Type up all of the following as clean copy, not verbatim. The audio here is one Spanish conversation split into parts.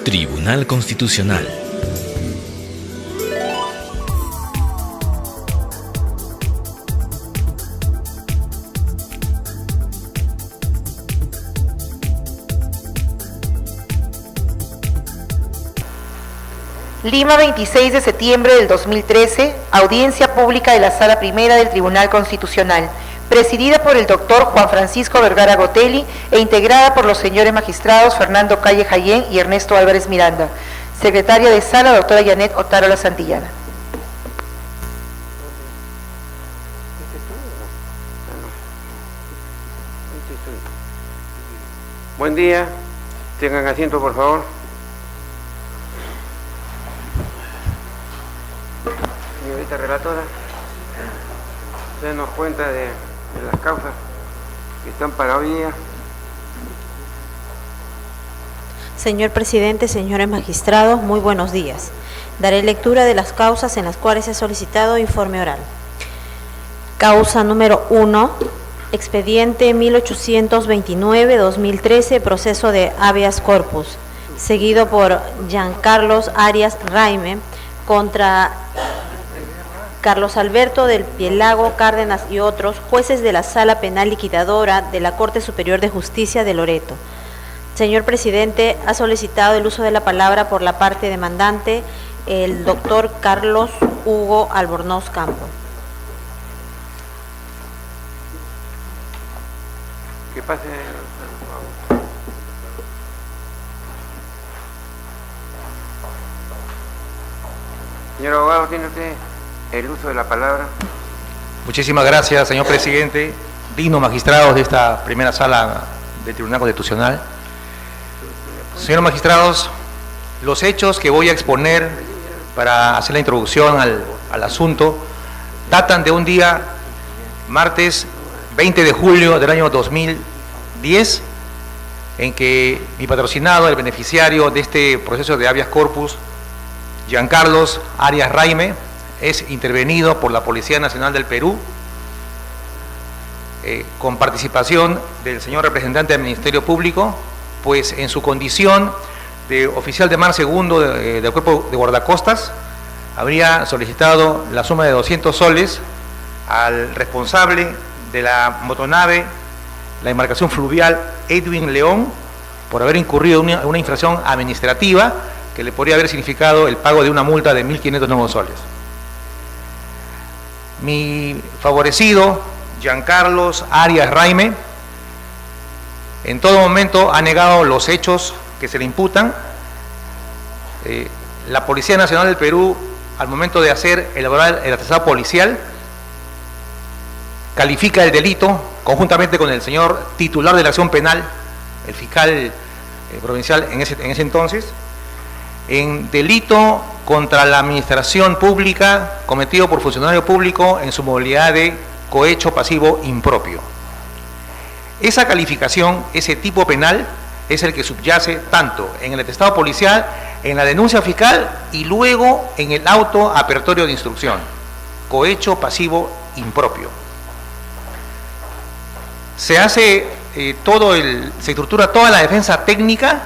Tribunal Constitucional. Lima, 26 de septiembre del 2013, audiencia pública de la Sala Primera del Tribunal Constitucional, presidida por el doctor Juan Francisco Vergara Gotelli e integrada por los señores magistrados Fernando Calle Jayén y Ernesto Álvarez Miranda. Secretaria de Sala, doctora Yanet Otárola Santillana. Buen día, tengan asiento por favor. Señorita relatora, denos cuenta de las causas que están para hoy día. Señor presidente, señores magistrados, muy buenos días. Daré lectura de las causas en las cuales he solicitado informe oral. Causa número 1, expediente 1829-2013, proceso de habeas corpus, seguido por Giancarlos Arias Raime contra Carlos Alberto del Pielago Cárdenas y otros, jueces de la Sala Penal Liquidadora de la Corte Superior de Justicia de Loreto. Señor presidente, ha solicitado el uso de la palabra por la parte demandante el doctor Carlos Hugo Albornoz Campo. Que pase. Señor abogado, ¿tiene usted el uso de la palabra? Muchísimas gracias, señor presidente, dignos magistrados de esta primera sala del Tribunal Constitucional. Señores magistrados, los hechos que voy a exponer para hacer la introducción al asunto datan de un día, martes 20 de julio del año 2010, en que mi patrocinado, el beneficiario de este proceso de habeas corpus, Giancarlos Arias Raime, es intervenido por la Policía Nacional del Perú, con participación del señor representante del Ministerio Público, pues en su condición de oficial de mar segundo del Cuerpo de Guardacostas, habría solicitado la suma de 200 soles al responsable de la motonave, la embarcación fluvial Edwin León, por haber incurrido en una infracción administrativa que le podría haber significado el pago de una multa de 1.500 nuevos soles. Mi favorecido, Giancarlos Arias Raime, en todo momento ha negado los hechos que se le imputan. La Policía Nacional del Perú, al momento de elaborar el atestado policial, califica el delito, conjuntamente con el señor titular de la acción penal, el fiscal provincial en ese entonces, en delito contra la administración pública cometido por funcionario público en su modalidad de cohecho pasivo impropio. Esa calificación, ese tipo penal, es el que subyace tanto en el atestado policial, en la denuncia fiscal y luego en el auto apertorio de instrucción, cohecho pasivo impropio. Se hace se estructura toda la defensa técnica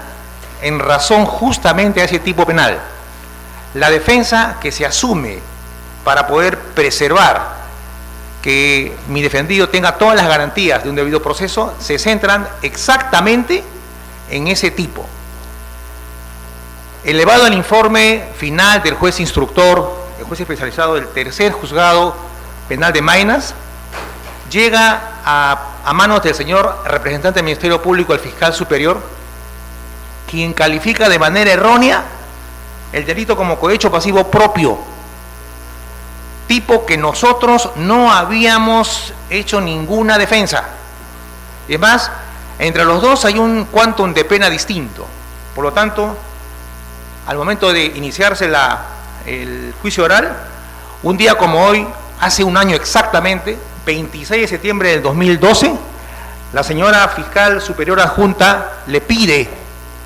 en razón justamente a ese tipo penal. La defensa que se asume para poder preservar que mi defendido tenga todas las garantías de un debido proceso se centran exactamente en ese tipo. Elevado el informe final del juez instructor, el juez especializado del tercer juzgado penal de Maynas, llega a manos del señor representante del Ministerio Público, el fiscal superior, quien califica de manera errónea el delito como cohecho pasivo propio, tipo que nosotros no habíamos hecho ninguna defensa. Y además, entre los dos hay un quantum de pena distinto. Por lo tanto, al momento de iniciarse el juicio oral, un día como hoy, hace un año exactamente, 26 de septiembre del 2012, la señora fiscal superior adjunta le pide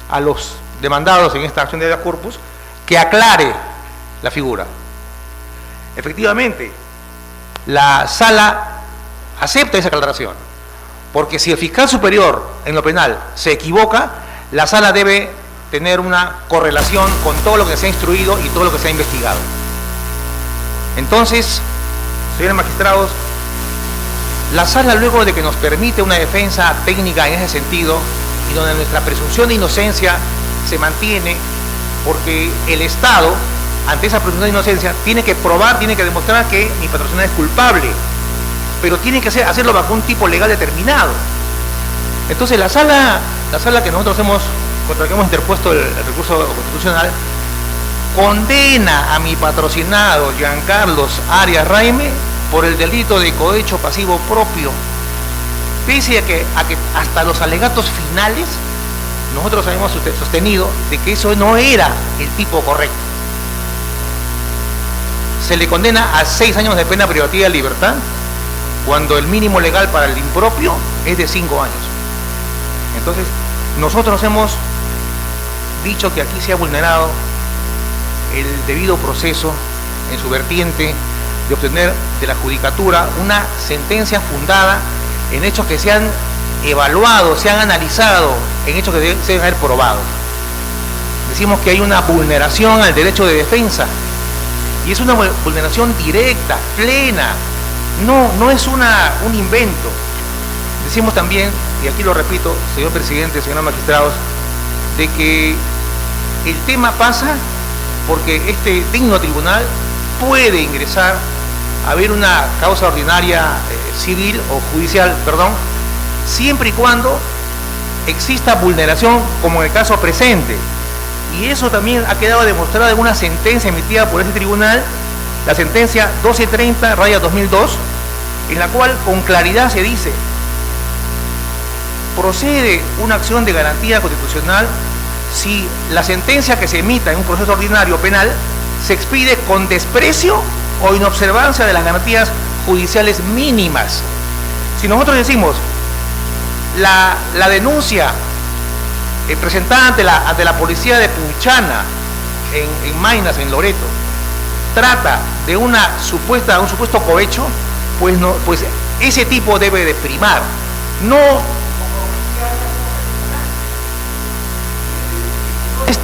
a los demandados en esta acción de habeas corpus que aclare la figura. Efectivamente, la sala acepta esa aclaración, porque si el fiscal superior en lo penal se equivoca, la sala debe tener una correlación con todo lo que se ha instruido y todo lo que se ha investigado. Entonces, señores magistrados, la sala, luego de que nos permite una defensa técnica en ese sentido y donde nuestra presunción de inocencia se mantiene, porque el Estado, ante esa presunción de inocencia, tiene que probar, tiene que demostrar que mi patrocinador es culpable, pero tiene que hacerlo bajo un tipo legal determinado. Entonces la sala que nosotros contra la que hemos interpuesto el recurso constitucional, condena a mi patrocinado Giancarlos Arias Raime por el delito de cohecho pasivo propio, pese a que hasta los alegatos finales nosotros habíamos sostenido de que eso no era el tipo correcto. Se le condena a 6 años de pena privativa de libertad, cuando el mínimo legal para el impropio es de 5 años. Entonces, nosotros hemos dicho que aquí se ha vulnerado el debido proceso en su vertiente de obtener de la judicatura una sentencia fundada en hechos que se han evaluado, se han analizado, en hechos que se deben haber probado. Decimos que hay una vulneración al derecho de defensa, y es una vulneración directa, plena, no es un invento. Decimos también, y aquí lo repito, señor presidente, señores magistrados, de que el tema pasa porque este digno tribunal puede ingresar a ver una causa ordinaria civil o judicial, perdón, siempre y cuando exista vulneración, como en el caso presente. Y eso también ha quedado demostrado en una sentencia emitida por ese tribunal, la sentencia 1230/2002, en la cual con claridad se dice: procede una acción de garantía constitucional si la sentencia que se emita en un proceso ordinario penal se expide con desprecio o inobservancia de las garantías judiciales mínimas. Si nosotros decimos la denuncia presentada ante la policía de Punchana en Maynas, en Loreto, trata de un supuesto cohecho, pues ese tipo debe de primar, no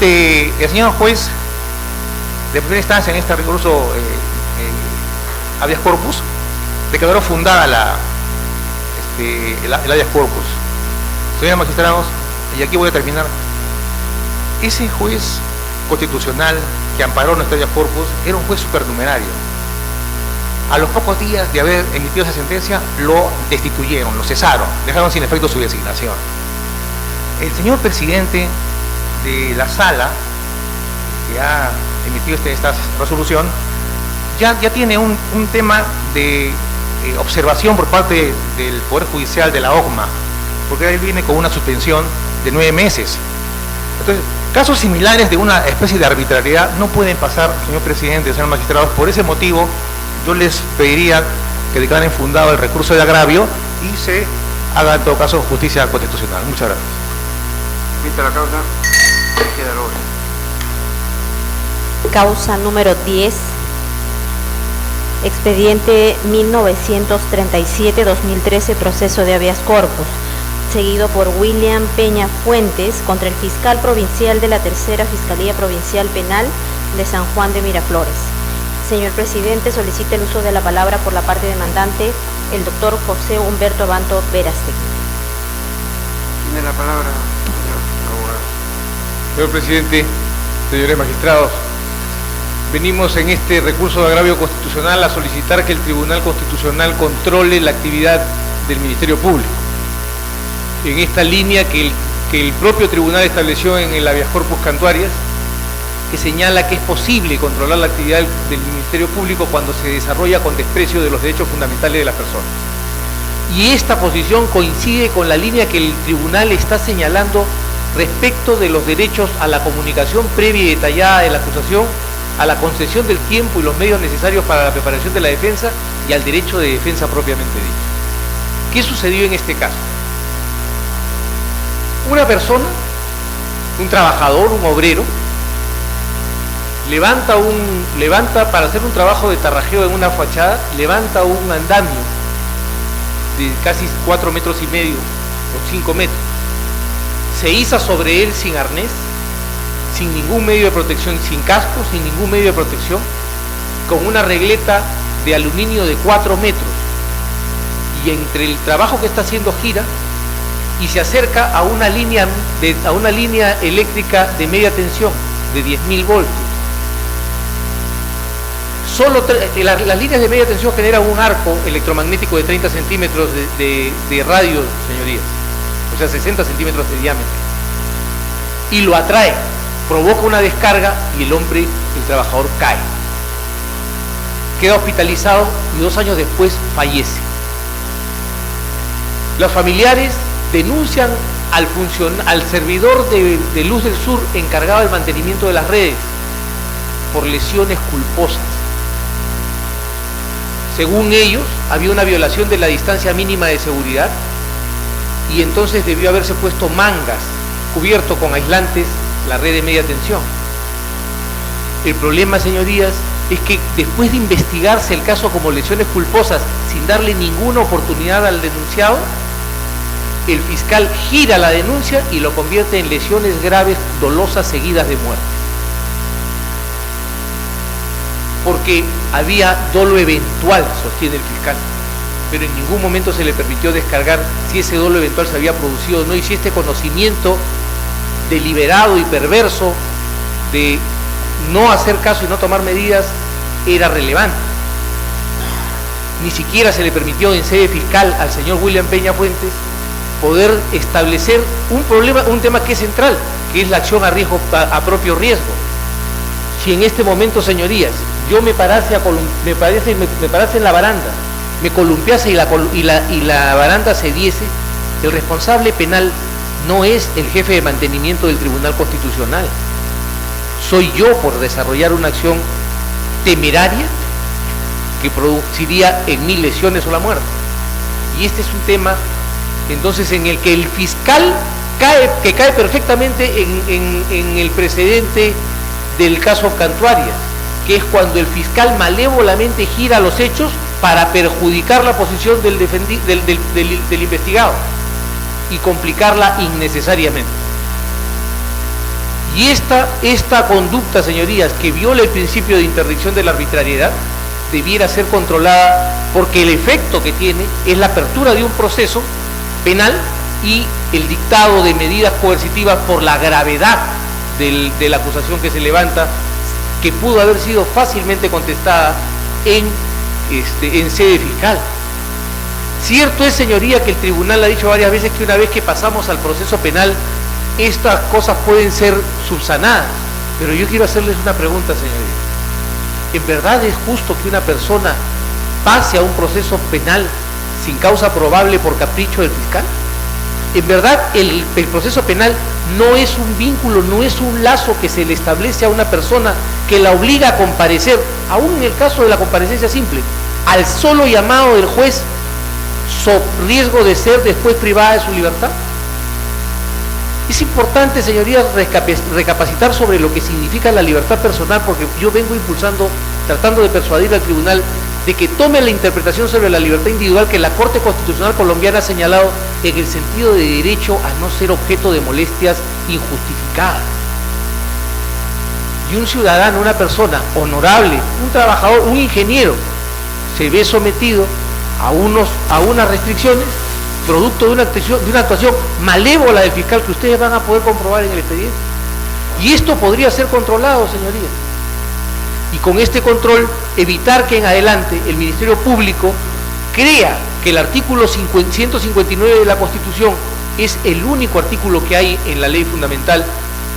el señor juez de primera instancia en este recurso habeas corpus declaró fundada el habeas corpus. Señores magistrados, y aquí voy a terminar, ese juez constitucional que amparó nuestro habeas corpus era un juez supernumerario. A los pocos días de haber emitido esa sentencia lo destituyeron, lo cesaron, dejaron sin efecto su designación. El señor presidente de la sala que ha emitido esta resolución ya tiene un tema de observación por parte del Poder Judicial de la OCMA, porque él viene con una suspensión de 9 meses. Entonces, casos similares de una especie de arbitrariedad no pueden pasar, señor presidente, señores magistrados. Por ese motivo, yo les pediría que declaren fundado el recurso de agravio y se haga en todo caso justicia constitucional. Muchas gracias. Vista la causa, queda el orden. Causa número 10, expediente 1937-2013, proceso de habeas corpus, seguido por William Peña Fuentes contra el fiscal provincial de la Tercera Fiscalía Provincial Penal de San Juan de Miraflores. Señor presidente, solicita el uso de la palabra por la parte demandante, el doctor José Humberto Abanto Verástegui. Tiene la palabra, señor abogado. Señor presidente, señores magistrados, venimos en este recurso de agravio constitucional a solicitar que el Tribunal Constitucional controle la actividad del Ministerio Público. En esta línea que el propio tribunal estableció en el habeas corpus Cantuarias, que señala que es posible controlar la actividad del Ministerio Público cuando se desarrolla con desprecio de los derechos fundamentales de las personas. Y esta posición coincide con la línea que el tribunal está señalando respecto de los derechos a la comunicación previa y detallada de la acusación, a la concesión del tiempo y los medios necesarios para la preparación de la defensa y al derecho de defensa propiamente dicho. ¿Qué sucedió en este caso? Una persona, un trabajador, un obrero, levanta para hacer un trabajo de tarrajeo en una fachada, levanta un andamio de casi 4,5 metros o 5 metros, se iza sobre él sin arnés sin ningún medio de protección, sin casco, sin ningún medio de protección, con una regleta de aluminio de 4 metros. Y entre el trabajo que está haciendo gira y se acerca a una línea eléctrica de media tensión de 10.000 voltios. Las líneas de media tensión generan un arco electromagnético de 30 centímetros de radio, señorías, o sea, 60 centímetros de diámetro, y lo atrae, provoca una descarga y el trabajador cae, queda hospitalizado y 2 años después fallece. Los familiares denuncian al servidor de Luz del Sur encargado del mantenimiento de las redes por lesiones culposas. Según ellos, había una violación de la distancia mínima de seguridad y entonces debió haberse puesto mangas, cubierto con aislantes la red de media tensión. El problema, señorías, es que después de investigarse el caso como lesiones culposas sin darle ninguna oportunidad al denunciado, el fiscal gira la denuncia y lo convierte en lesiones graves dolosas seguidas de muerte. Porque había dolo eventual, sostiene el fiscal, pero en ningún momento se le permitió descargar si ese dolo eventual se había producido o no, y si este conocimiento deliberado y perverso de no hacer caso y no tomar medidas era relevante. Ni siquiera se le permitió en sede fiscal al señor William Peña Fuentes poder establecer un tema que es central, que es la acción a riesgo, a propio riesgo. Si en este momento, señorías, yo me parase en la baranda, me columpiase y la baranda cediese, el responsable penal no es el jefe de mantenimiento del Tribunal Constitucional. Soy yo por desarrollar una acción temeraria que produciría en 1000 lesiones o la muerte. Y este es un tema, entonces, en el que el fiscal cae perfectamente en el precedente del caso Cantuarias, que es cuando el fiscal malévolamente gira los hechos para perjudicar la posición del investigado y complicarla innecesariamente. Y esta conducta, señorías, que viola el principio de interdicción de la arbitrariedad, debiera ser controlada, porque el efecto que tiene es la apertura de un proceso penal y el dictado de medidas coercitivas por la gravedad de la acusación que se levanta, que pudo haber sido fácilmente contestada en sede fiscal. Cierto es, señoría, que el tribunal ha dicho varias veces que una vez que pasamos al proceso penal, estas cosas pueden ser subsanadas, pero yo quiero hacerles una pregunta, señoría. ¿En verdad es justo que una persona pase a un proceso penal sin causa probable por capricho del fiscal? En verdad, el proceso penal no es un vínculo, no es un lazo que se le establece a una persona que la obliga a comparecer, aún en el caso de la comparecencia simple, al solo llamado del juez, sob riesgo de ser después privada de su libertad. Es importante, señorías, recapacitar sobre lo que significa la libertad personal, porque yo vengo impulsando, tratando de persuadir al tribunal de que tome la interpretación sobre la libertad individual que la Corte Constitucional colombiana ha señalado en el sentido de derecho a no ser objeto de molestias injustificadas. Y un ciudadano, una persona honorable, un trabajador, un ingeniero, se ve sometido a unas restricciones producto de una actuación malévola del fiscal que ustedes van a poder comprobar en el expediente. Y esto podría ser controlado, señorías. Y con este control evitar que en adelante el Ministerio Público crea que el artículo 159 de la Constitución es el único artículo que hay en la ley fundamental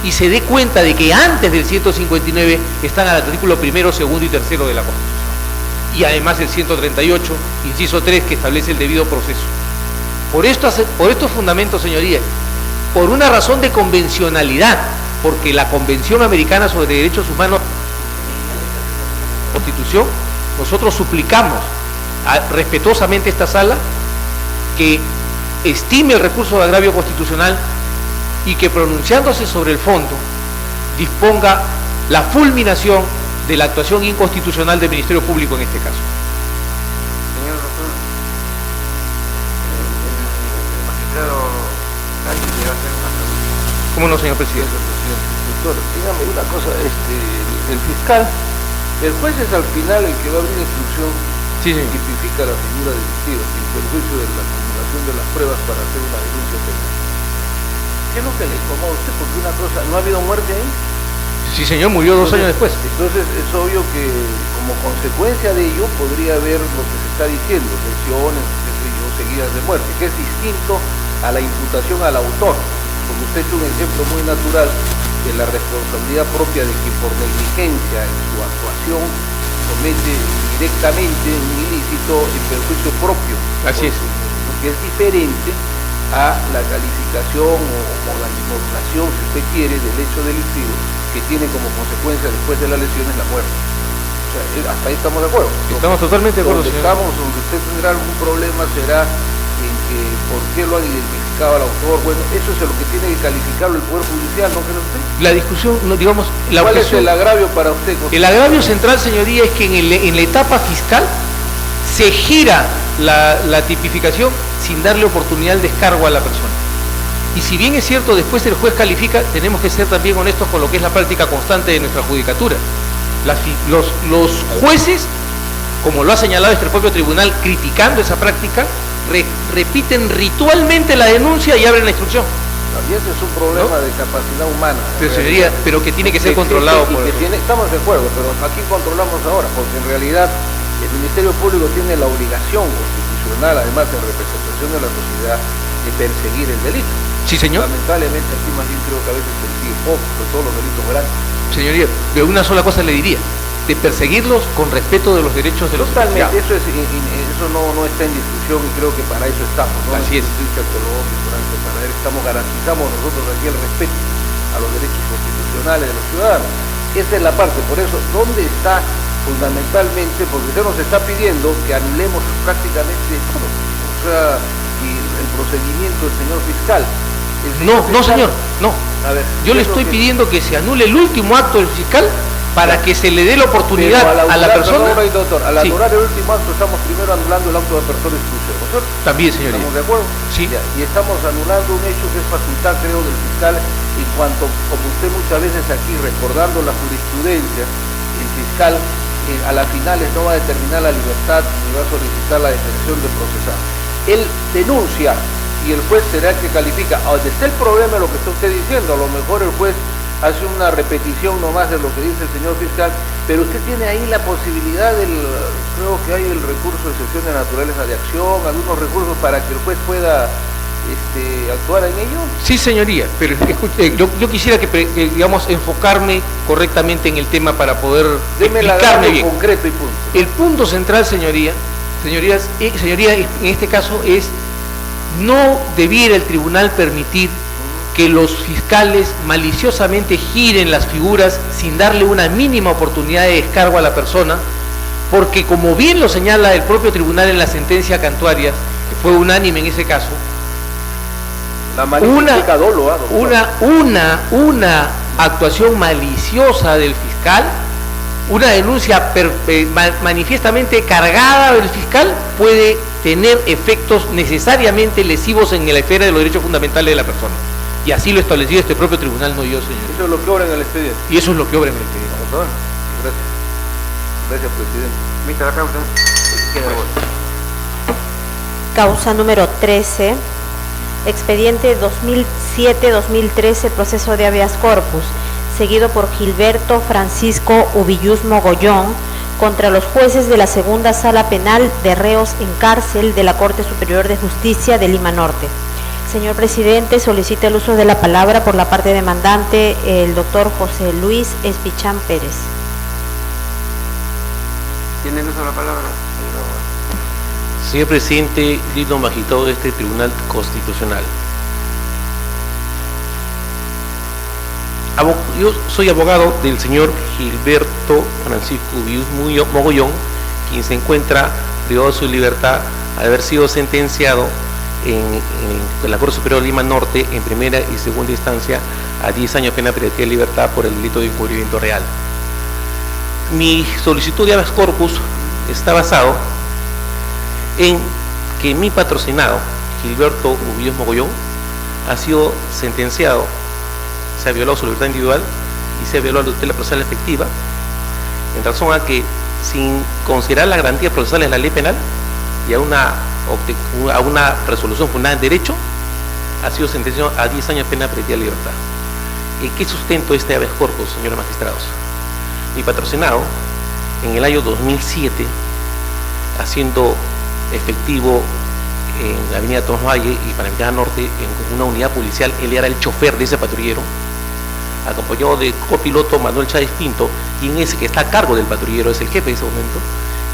y se dé cuenta de que antes del 159 están al artículo 1, 2 y 3 de la Constitución. Y además el 138, inciso 3, que establece el debido proceso. Por estos fundamentos, señorías, por una razón de convencionalidad, porque la Convención Americana sobre Derechos Humanos, Constitución, nosotros suplicamos respetuosamente a esta sala que estime el recurso de agravio constitucional y que, pronunciándose sobre el fondo, disponga la fulminación de la actuación inconstitucional del Ministerio Público en este caso. Señor doctor, el magistrado Sánchez le va a hacer una pregunta. ¿Cómo no, señor presidente? presidente. Doctor, dígame una cosa, el fiscal, el juez es al final el que va a abrir la instrucción Sí, que señor. tipifica la figura delictiva, sin perjuicio de la acumulación de las pruebas para hacer una denuncia penal. ¿Qué es lo que le incomoda a usted? Porque una cosa, ¿no ha habido muerte ahí? Sí, señor, murió 2 años después. Entonces es obvio que como consecuencia de ello podría haber lo que se está diciendo, lesiones, qué sé yo, seguidas de muerte, que es distinto a la imputación al autor, porque usted ha hecho un ejemplo muy natural de la responsabilidad propia de que por negligencia en su actuación comete directamente un ilícito en perjuicio propio. Así es. Porque es diferente a la calificación o la normulación, si usted quiere, del hecho delictivo que tiene como consecuencia después de las lesiones la muerte. O sea, hasta ahí estamos de acuerdo. Estamos totalmente de acuerdo, Donde señor. estamos, donde usted tendrá algún problema será en que por qué lo han identificado al autor. Bueno, eso es lo que tiene que calificarlo el Poder Judicial, ¿no cree usted? La discusión, no, digamos, la ¿Cuál es objeción, el agravio para usted? el agravio central, señoría, es que en la etapa fiscal se gira la tipificación sin darle oportunidad al descargo a la persona. Y si bien es cierto, después el juez califica, tenemos que ser también honestos con lo que es la práctica constante de nuestra judicatura. Los jueces, como lo ha señalado este propio tribunal, criticando esa práctica, repiten ritualmente la denuncia y abren la instrucción. Y ese es un problema ¿No? de capacidad humana. Pero, señoría, pero que tiene que ser controlado por el juez. Estamos de acuerdo, pero aquí controlamos ahora, porque en realidad el Ministerio Público tiene la obligación constitucional, además de representación de la sociedad, de perseguir el delito. Sí, señor. Lamentablemente aquí más bien creo que a veces persigue poco, sobre todo los delitos grandes. Señoría, de una sola cosa le diría, de perseguirlos con respeto de los derechos de los Totalmente, investigados. eso no está en discusión y creo que para eso estamos, ¿no? Así es. Estamos garantizamos nosotros aquí el respeto a los derechos constitucionales de los ciudadanos. Esa es la parte, por eso, ¿dónde está fundamentalmente? Porque usted nos está pidiendo que anulemos prácticamente todo, o sea, y el procedimiento del señor fiscal. No, señor, no. A ver, Yo le ¿qué es lo estoy que- pidiendo que se anule el último acto del fiscal para que se le dé la oportunidad Pero a la persona. Perdón, doctor, al Sí. anular el último acto estamos primero anulando el acto de apertura de exclusión, ¿no es cierto? También, señoría. ¿Estamos de acuerdo? Sí. Ya, y estamos anulando un hecho que es facultad, creo, del fiscal, en cuanto, como usted muchas veces aquí, recordando la jurisprudencia, el fiscal a las finales no va a determinar la libertad ni va a solicitar la detención del procesado. Él denuncia y el juez será el que califica. Donde está el problema de lo que está usted diciendo, a lo mejor el juez hace una repetición nomás de lo que dice el señor fiscal, pero usted tiene ahí la posibilidad creo que hay el recurso de excepción de naturaleza de acción, algunos recursos para que el juez pueda actuar en ello. Sí, señoría, pero escuche, yo quisiera digamos, enfocarme correctamente en el tema para poder Deme el explicarme agravio bien. concreto y punto. El punto central, señoría, en este caso es, no debiera el tribunal permitir que los fiscales maliciosamente giren las figuras sin darle una mínima oportunidad de descargo a la persona, porque como bien lo señala el propio tribunal en la sentencia cantuaria, que fue unánime en ese caso, La magnifica dolo, doctor. una actuación maliciosa del fiscal, una denuncia manifiestamente cargada del fiscal puede tener efectos necesariamente lesivos en la esfera de los derechos fundamentales de la persona. Y así lo estableció este propio tribunal, no yo, señor. Eso es lo que obra en el expediente. Y eso es lo que obra en el expediente. Vamos a ver. Gracias. Gracias, presidente. Vista la causa. Queda voto. Causa número 13, expediente 2007-2013, proceso de habeas corpus, seguido por Gilberto Francisco Ubillús Mogollón, contra los jueces de la Segunda Sala Penal de Reos en Cárcel de la Corte Superior de Justicia de Lima Norte. Señor presidente, solicita el uso de la palabra por la parte demandante, el doctor José Luis Espichán Pérez. ¿Tiene el uso de la palabra? Señor presidente, digno magistrado de este Tribunal Constitucional. Yo soy abogado del señor Gilberto Francisco Ubillús Mogollón, quien se encuentra privado de su libertad al haber sido sentenciado en la Corte Superior de Lima Norte en primera y segunda instancia a 10 años de pena privativa de libertad por el delito de encubrimiento real. Mi solicitud de habeas corpus está basado en que mi patrocinado, Gilberto Ubillús Mogollón, ha sido sentenciado se ha violado su libertad individual y se ha violado la tutela procesal efectiva, en razón a que, sin considerar la garantía procesal de la ley penal y a una resolución fundada en derecho, ha sido sentenciado a 10 años de pena privativa de libertad. ¿En qué sustento este habeas corpus, señores magistrados? Mi patrocinado, en el año 2007, haciendo efectivo en la avenida Tomás Valle y Panamericana Norte, en una unidad policial, él era el chofer de ese patrullero, acompañado de copiloto Manuel Chávez Pinto, quien es que está a cargo del patrullero, es el jefe de ese momento,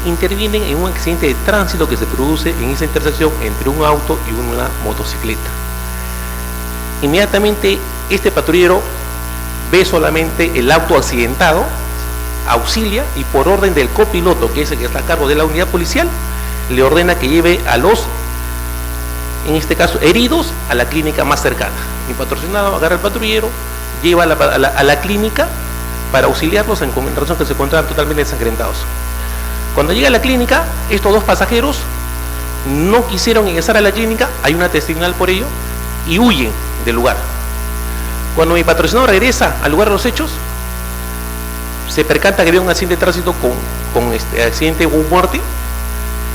intervienen en un accidente de tránsito que se produce en esa intersección entre un auto y una motocicleta. Inmediatamente este patrullero ve solamente el auto accidentado, auxilia y por orden del copiloto, que es el que está a cargo de la unidad policial, le ordena que lleve a los, en este caso, heridos a la clínica más cercana. Mi patrocinado agarra al patrullero, lleva a la clínica para auxiliarlos en razón que se encontraban totalmente ensangrentados. Cuando llega a la clínica, estos dos pasajeros no quisieron ingresar a la clínica, hay una testimonial por ello, y huyen del lugar. Cuando mi patrocinador regresa al lugar de los hechos, se percata que había un accidente de tránsito con este accidente o muerte.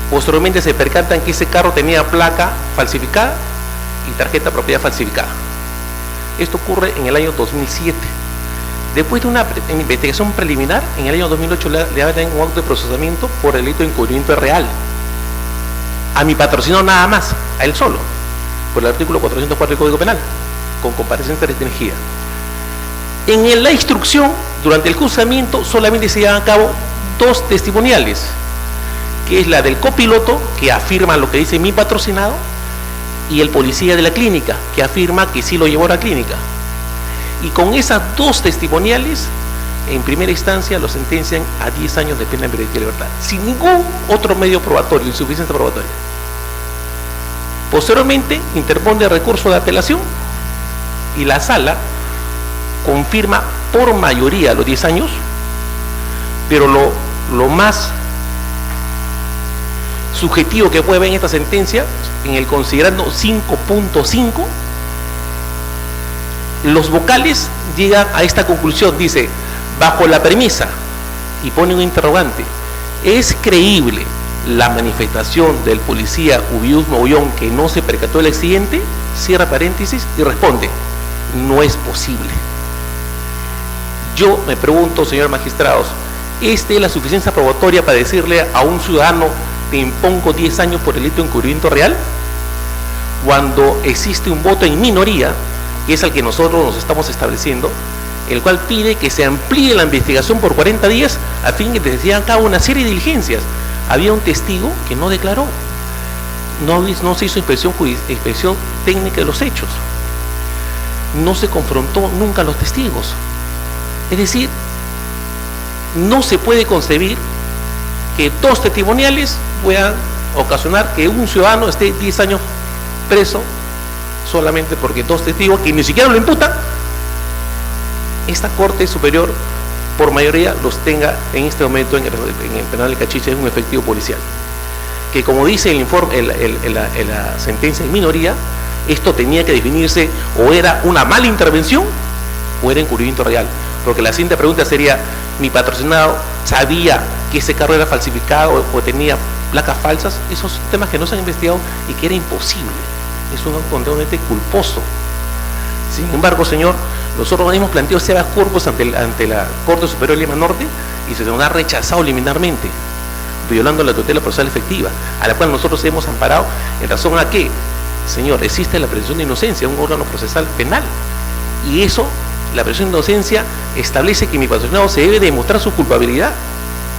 Posteriormente se percatan que ese carro tenía placa falsificada y tarjeta de propiedad falsificada. Esto ocurre en el año 2007. Después de una investigación preliminar, en el año 2008 le abren un acto de procesamiento por el delito de encubrimiento real. A mi patrocinador nada más, a él solo, por el artículo 404 del Código Penal, con comparecencia restringida. En la instrucción, durante el juzgamiento, solamente se llevan a cabo dos testimoniales, que es la del copiloto, que afirma lo que dice mi patrocinado, y el policía de la clínica, que afirma que sí lo llevó a la clínica. Y con esas dos testimoniales, en primera instancia lo sentencian a 10 años de pena privativa de libertad, sin ningún otro medio probatorio, insuficiencia probatoria. Posteriormente interpone recurso de apelación y la sala confirma por mayoría los 10 años, pero lo más subjetivo que puede ver en esta sentencia, en el considerando 5.5, los vocales llegan a esta conclusión, dice, bajo la premisa, y pone un interrogante, ¿es creíble la manifestación del policía Ubius Mogollón que no se percató del accidente? Cierra paréntesis y responde, no es posible. Yo me pregunto, señores magistrados, ¿esta es la suficiencia probatoria para decirle a un ciudadano te impongo 10 años por el delito de encubrimiento real? Cuando existe un voto en minoría, que es el que nosotros nos estamos estableciendo, el cual pide que se amplíe la investigación por 40 días a fin de que se lleven a cabo una serie de diligencias. Había un testigo que no declaró, no se hizo inspección técnica de los hechos, no se confrontó nunca a los testigos. Es decir, no se puede concebir que dos testimoniales puedan ocasionar que un ciudadano esté 10 años preso solamente porque dos testigos que ni siquiera lo imputan, esta Corte Superior por mayoría los tenga en este momento en el penal de Cachiche, en un efectivo policial. Que como dice el informe, la sentencia en minoría, esto tenía que definirse o era una mala intervención o era encubrimiento real. Porque la siguiente pregunta sería, ¿mi patrocinado sabía que ese carro era falsificado o tenía placas falsas? Esos son temas que no se han investigado y que era imposible. Es un completamente culposo. Sin embargo, señor, nosotros hemos planteado ese habeas corpus ante la Corte Superior de Lima Norte y se nos ha rechazado liminarmente, violando la tutela procesal efectiva, a la cual nosotros hemos amparado en razón a que, señor, existe la presunción de inocencia, un órgano procesal penal, y eso, la presunción de inocencia, establece que mi patrocinado se debe demostrar su culpabilidad.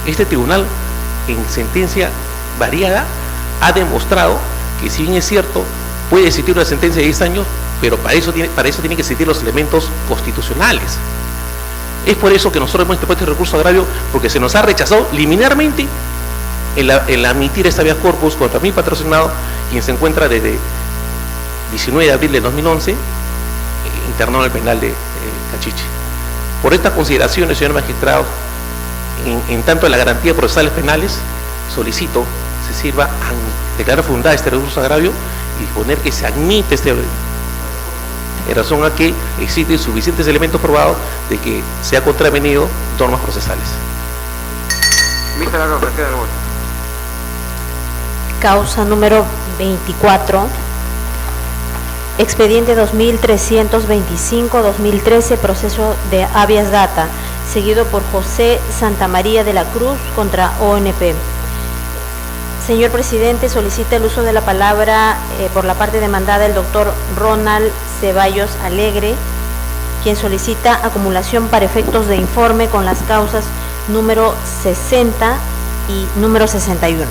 Este tribunal, en sentencia variada, ha demostrado que, si bien es cierto, puede existir una sentencia de 10 años, pero para eso tiene que existir los elementos constitucionales. Es por eso que nosotros hemos interpuesto el recurso agravio, porque se nos ha rechazado liminarmente el admitir este habeas corpus contra mi patrocinado, quien se encuentra desde 19 de abril de 2011 internado en el penal de Cachiche. Por estas consideraciones, señor magistrado, en tanto en la garantía de procesales penales, solicito se sirva a declarar fundada este recurso agravio y poner que se admite este en razón a que existen suficientes elementos probados de que se ha contravenido normas procesales. Vista la causa, queda el voto. Causa número 24. Expediente 2325-2013, proceso de habeas data, seguido por José Santamaría de la Cruz contra ONP. Señor presidente, solicita el uso de la palabra por la parte demandada el doctor Ronald Ceballos Alegre, quien solicita acumulación para efectos de informe con las causas número 60 y número 61.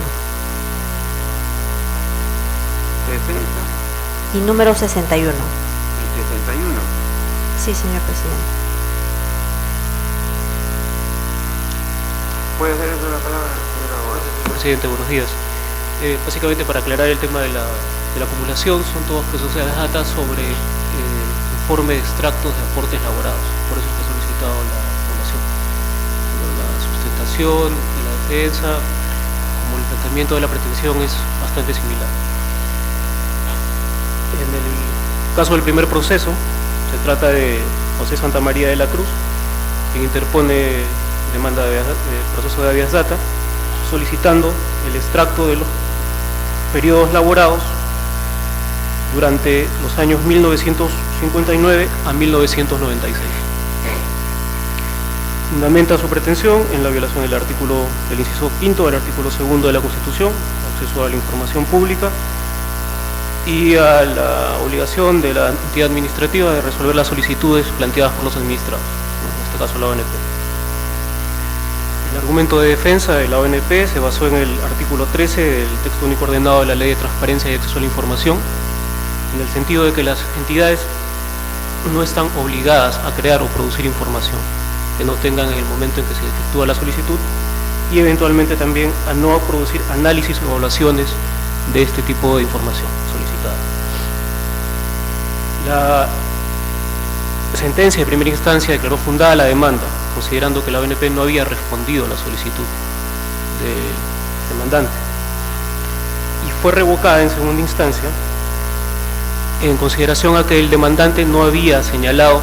60 Y número 61. y 61. Sí, señor presidente. ¿Puede hacer eso la palabra, señora abogada? Presidente, buenos días. Básicamente, para aclarar el tema de la acumulación, son todos procesos de data sobre informe de extractos de aportes laborados. Por eso está solicitado la acumulación. La sustentación de la defensa, como el tratamiento de la pretensión, es bastante similar. En el caso del primer proceso, se trata de José Santamaría de la Cruz, quien interpone demanda de proceso de habeas data, solicitando el extracto de los periodos laborados durante los años 1959 a 1996. Fundamenta su pretensión en la violación del inciso quinto del artículo 2 de la Constitución, acceso a la información pública, y a la obligación de la entidad administrativa de resolver las solicitudes planteadas por los administrados, en este caso la ONP. El argumento de defensa de la ONP se basó en el artículo 13 del texto único ordenado de la Ley de Transparencia y Acceso a la Información, en el sentido de que las entidades no están obligadas a crear o producir información que no tengan en el momento en que se efectúa la solicitud, y eventualmente también a no producir análisis o evaluaciones de este tipo de información solicitada. La sentencia de primera instancia declaró fundada la demanda, considerando que la ONP no había respondido a la solicitud del demandante, y fue revocada en segunda instancia en consideración a que el demandante no había señalado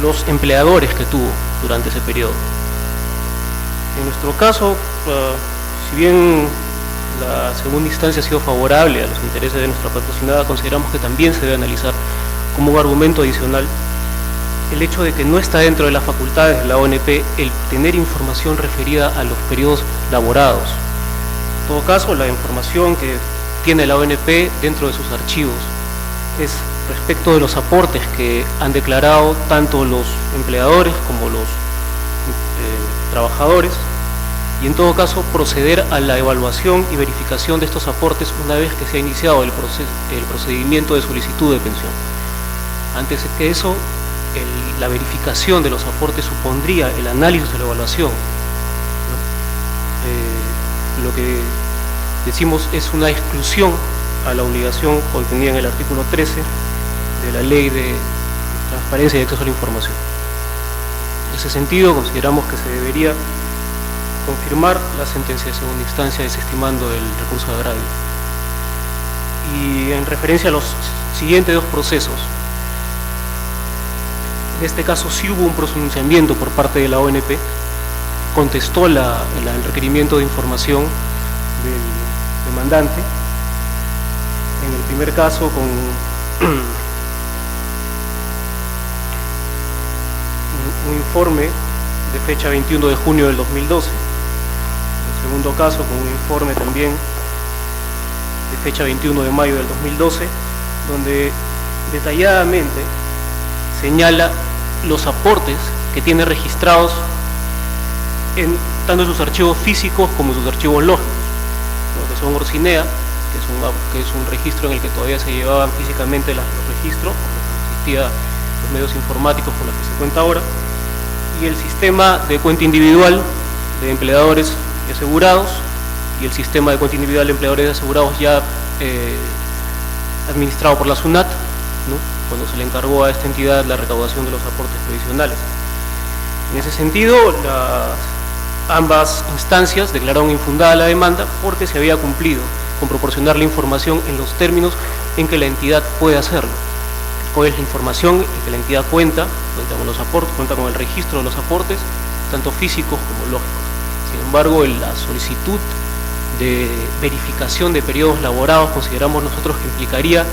los empleadores que tuvo durante ese periodo. En nuestro caso, si bien la segunda instancia ha sido favorable a los intereses de nuestra patrocinada, consideramos que también se debe analizar como un argumento adicional el hecho de que no está dentro de las facultades de la ONP el tener información referida a los periodos laborados. En todo caso, la información que tiene la ONP dentro de sus archivos es respecto de los aportes que han declarado tanto los empleadores como los trabajadores, y en todo caso proceder a la evaluación y verificación de estos aportes una vez que se ha iniciado el procedimiento de solicitud de pensión. Antes que eso, la verificación de los aportes supondría el análisis de la evaluación, ¿no? Lo que decimos es una exclusión a la obligación contenida en el artículo 13 de la Ley de Transparencia y Acceso a la Información. En ese sentido, consideramos que se debería confirmar la sentencia de segunda instancia desestimando el recurso de agravio. Y en referencia a los siguientes dos procesos, en este caso sí hubo un pronunciamiento por parte de la ONP, contestó el requerimiento de información del demandante. En el primer caso con un informe de fecha 21 de junio del 2012, en el segundo caso con un informe también de fecha 21 de mayo del 2012, donde detalladamente señala los aportes que tiene registrados tanto en sus archivos físicos como en sus archivos lógicos, lo que son Orcinea, que es un registro en el que todavía se llevaban físicamente los registros, porque no existían los medios informáticos con los que se cuenta ahora, y el sistema de cuenta individual de empleadores y asegurados, y el sistema de cuenta individual de empleadores y asegurados ya administrado por la SUNAT, ¿no?, cuando se le encargó a esta entidad la recaudación de los aportes previsionales. En ese sentido, ambas instancias declararon infundada la demanda porque se había cumplido con proporcionar la información en los términos en que la entidad puede hacerlo. El cuál es la información en que la entidad cuenta con los aportes, cuenta con el registro de los aportes, tanto físicos como lógicos. Sin embargo, en la solicitud de verificación de periodos laborados consideramos nosotros que implicaría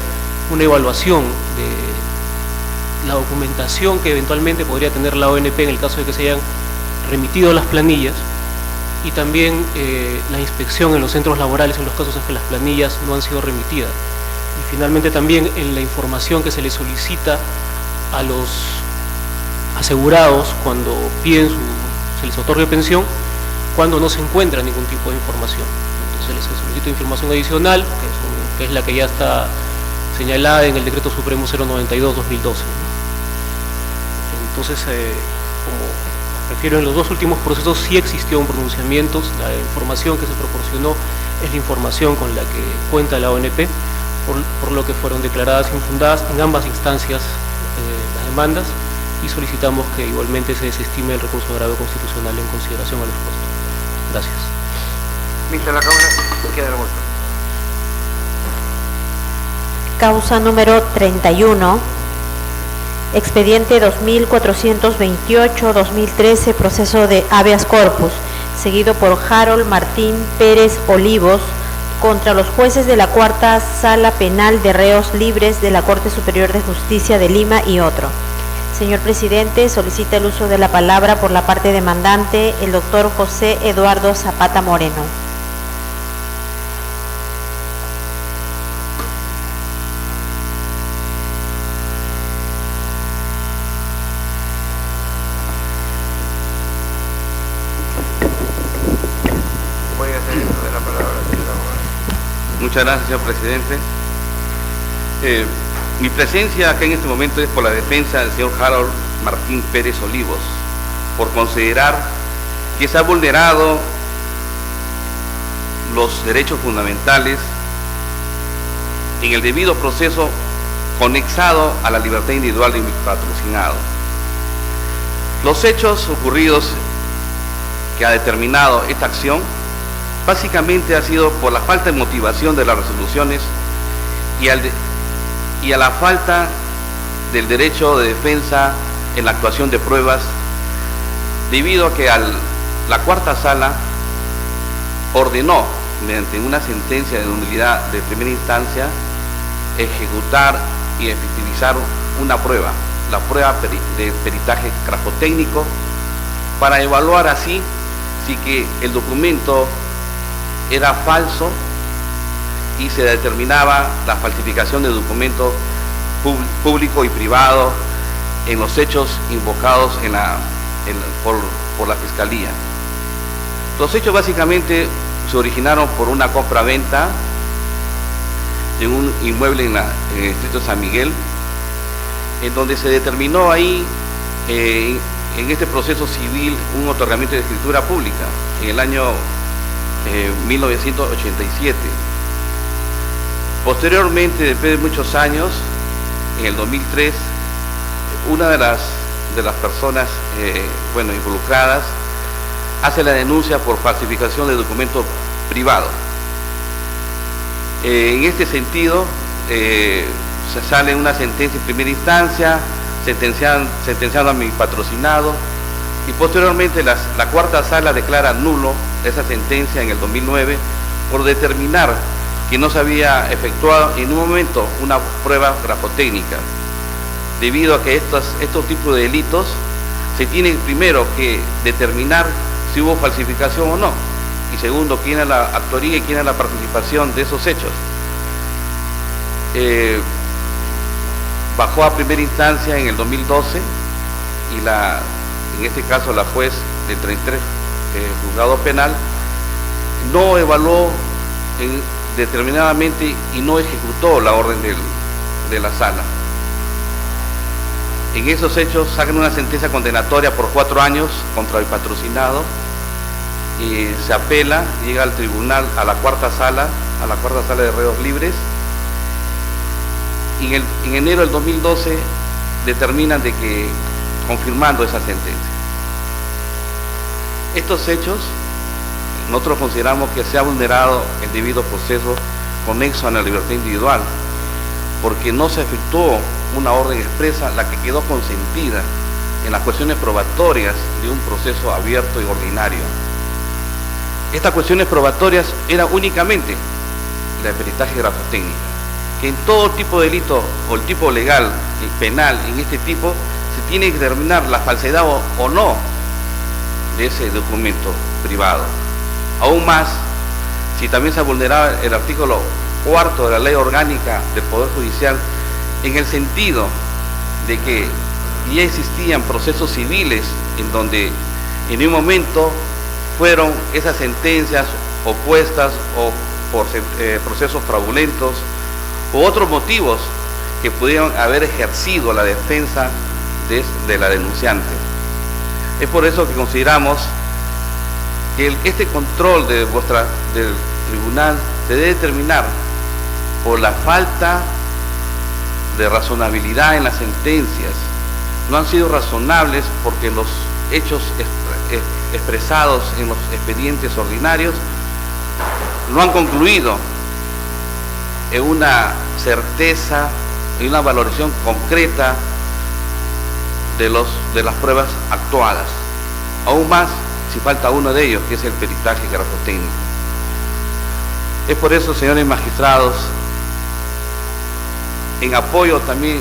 una evaluación de la documentación que eventualmente podría tener la ONP en el caso de que se hayan remitido las planillas, y también la inspección en los centros laborales en los casos en que las planillas no han sido remitidas. Y finalmente también en la información que se les solicita a los asegurados cuando piden se les otorgue pensión, cuando no se encuentra ningún tipo de información. Entonces les solicita información adicional, que es la que ya está señalada en el Decreto Supremo 092/2012. Entonces, como refiero, en los dos últimos procesos sí existió un pronunciamiento. La información que se proporcionó es la información con la que cuenta la ONP, por lo que fueron declaradas infundadas en ambas instancias las demandas, y solicitamos que igualmente se desestime el recurso de agravio constitucional en consideración a los costos. Gracias. Vista la Cámara, queda la muestra. Causa número 31, expediente 2428-2013, proceso de habeas corpus, seguido por Harold Martín Pérez Olivos, contra los jueces de la Cuarta Sala Penal de Reos Libres de la Corte Superior de Justicia de Lima y otro. Señor presidente, solicita el uso de la palabra por la parte demandante el doctor José Eduardo Zapata Moreno. Voy a hacer uso de la palabra, señora abogada. Muchas gracias, señor presidente. Mi presencia acá en este momento es por la defensa del señor Harold Martín Pérez Olivos, por considerar que se ha vulnerado los derechos fundamentales en el debido proceso conexado a la libertad individual de mi patrocinado. Los hechos ocurridos que ha determinado esta acción básicamente ha sido por la falta de motivación de las resoluciones y a la falta del derecho de defensa en la actuación de pruebas, debido a que la Cuarta Sala ordenó, mediante una sentencia de nulidad de primera instancia, ejecutar y efectivizar una prueba, la prueba de peritaje grafotécnico, para evaluar así si que el documento era falso y se determinaba la falsificación de documentos público y privado en los hechos invocados por la Fiscalía. Los hechos básicamente se originaron por una compra-venta de un inmueble en el distrito de San Miguel, en donde se determinó ahí, en este proceso civil, un otorgamiento de escritura pública en el año 1987. Posteriormente, después de muchos años, en el 2003, una de las personas involucradas hace la denuncia por falsificación de documento privado. En este sentido, se sale una sentencia en primera instancia, sentenciando a mi patrocinado, y posteriormente la Cuarta Sala declara nulo esa sentencia en el 2009 por determinar que no se había efectuado en un momento una prueba grafotécnica, debido a que estos tipos de delitos se tienen primero que determinar si hubo falsificación o no, y segundo, quién es la autoría y quién es la participación de esos hechos. Bajó a primera instancia en el 2012 y en este caso la juez del 33 juzgado penal no evaluó determinadamente y no ejecutó la orden de la sala. En esos hechos sacan una sentencia condenatoria por 4 años contra el patrocinado y se apela, llega al tribunal, a la Cuarta Sala de Reos Libres, y en enero del 2012 determinan de que, confirmando esa sentencia. Estos hechos, nosotros consideramos que se ha vulnerado el debido proceso conexo a la libertad individual, porque no se efectuó una orden expresa, la que quedó consentida en las cuestiones probatorias de un proceso abierto y ordinario. Estas cuestiones probatorias eran únicamente la de peritaje grafotécnica, que en todo tipo de delito o el tipo legal y penal en este tipo se tiene que determinar la falsedad o no de ese documento privado. Aún más, si también se vulneraba el artículo 4 de la Ley Orgánica del Poder Judicial, en el sentido de que ya existían procesos civiles en donde en un momento fueron esas sentencias opuestas o por procesos fraudulentos u otros motivos que pudieron haber ejercido la defensa de la denunciante. Es por eso que consideramos que este control del tribunal se debe determinar por la falta de razonabilidad en las sentencias. No han sido razonables porque los hechos expresados en los expedientes ordinarios no han concluido en una certeza, en una valoración concreta de las pruebas actuadas. Aún más si falta uno de ellos, que es el peritaje grafotécnico. Es por eso, señores magistrados, en apoyo también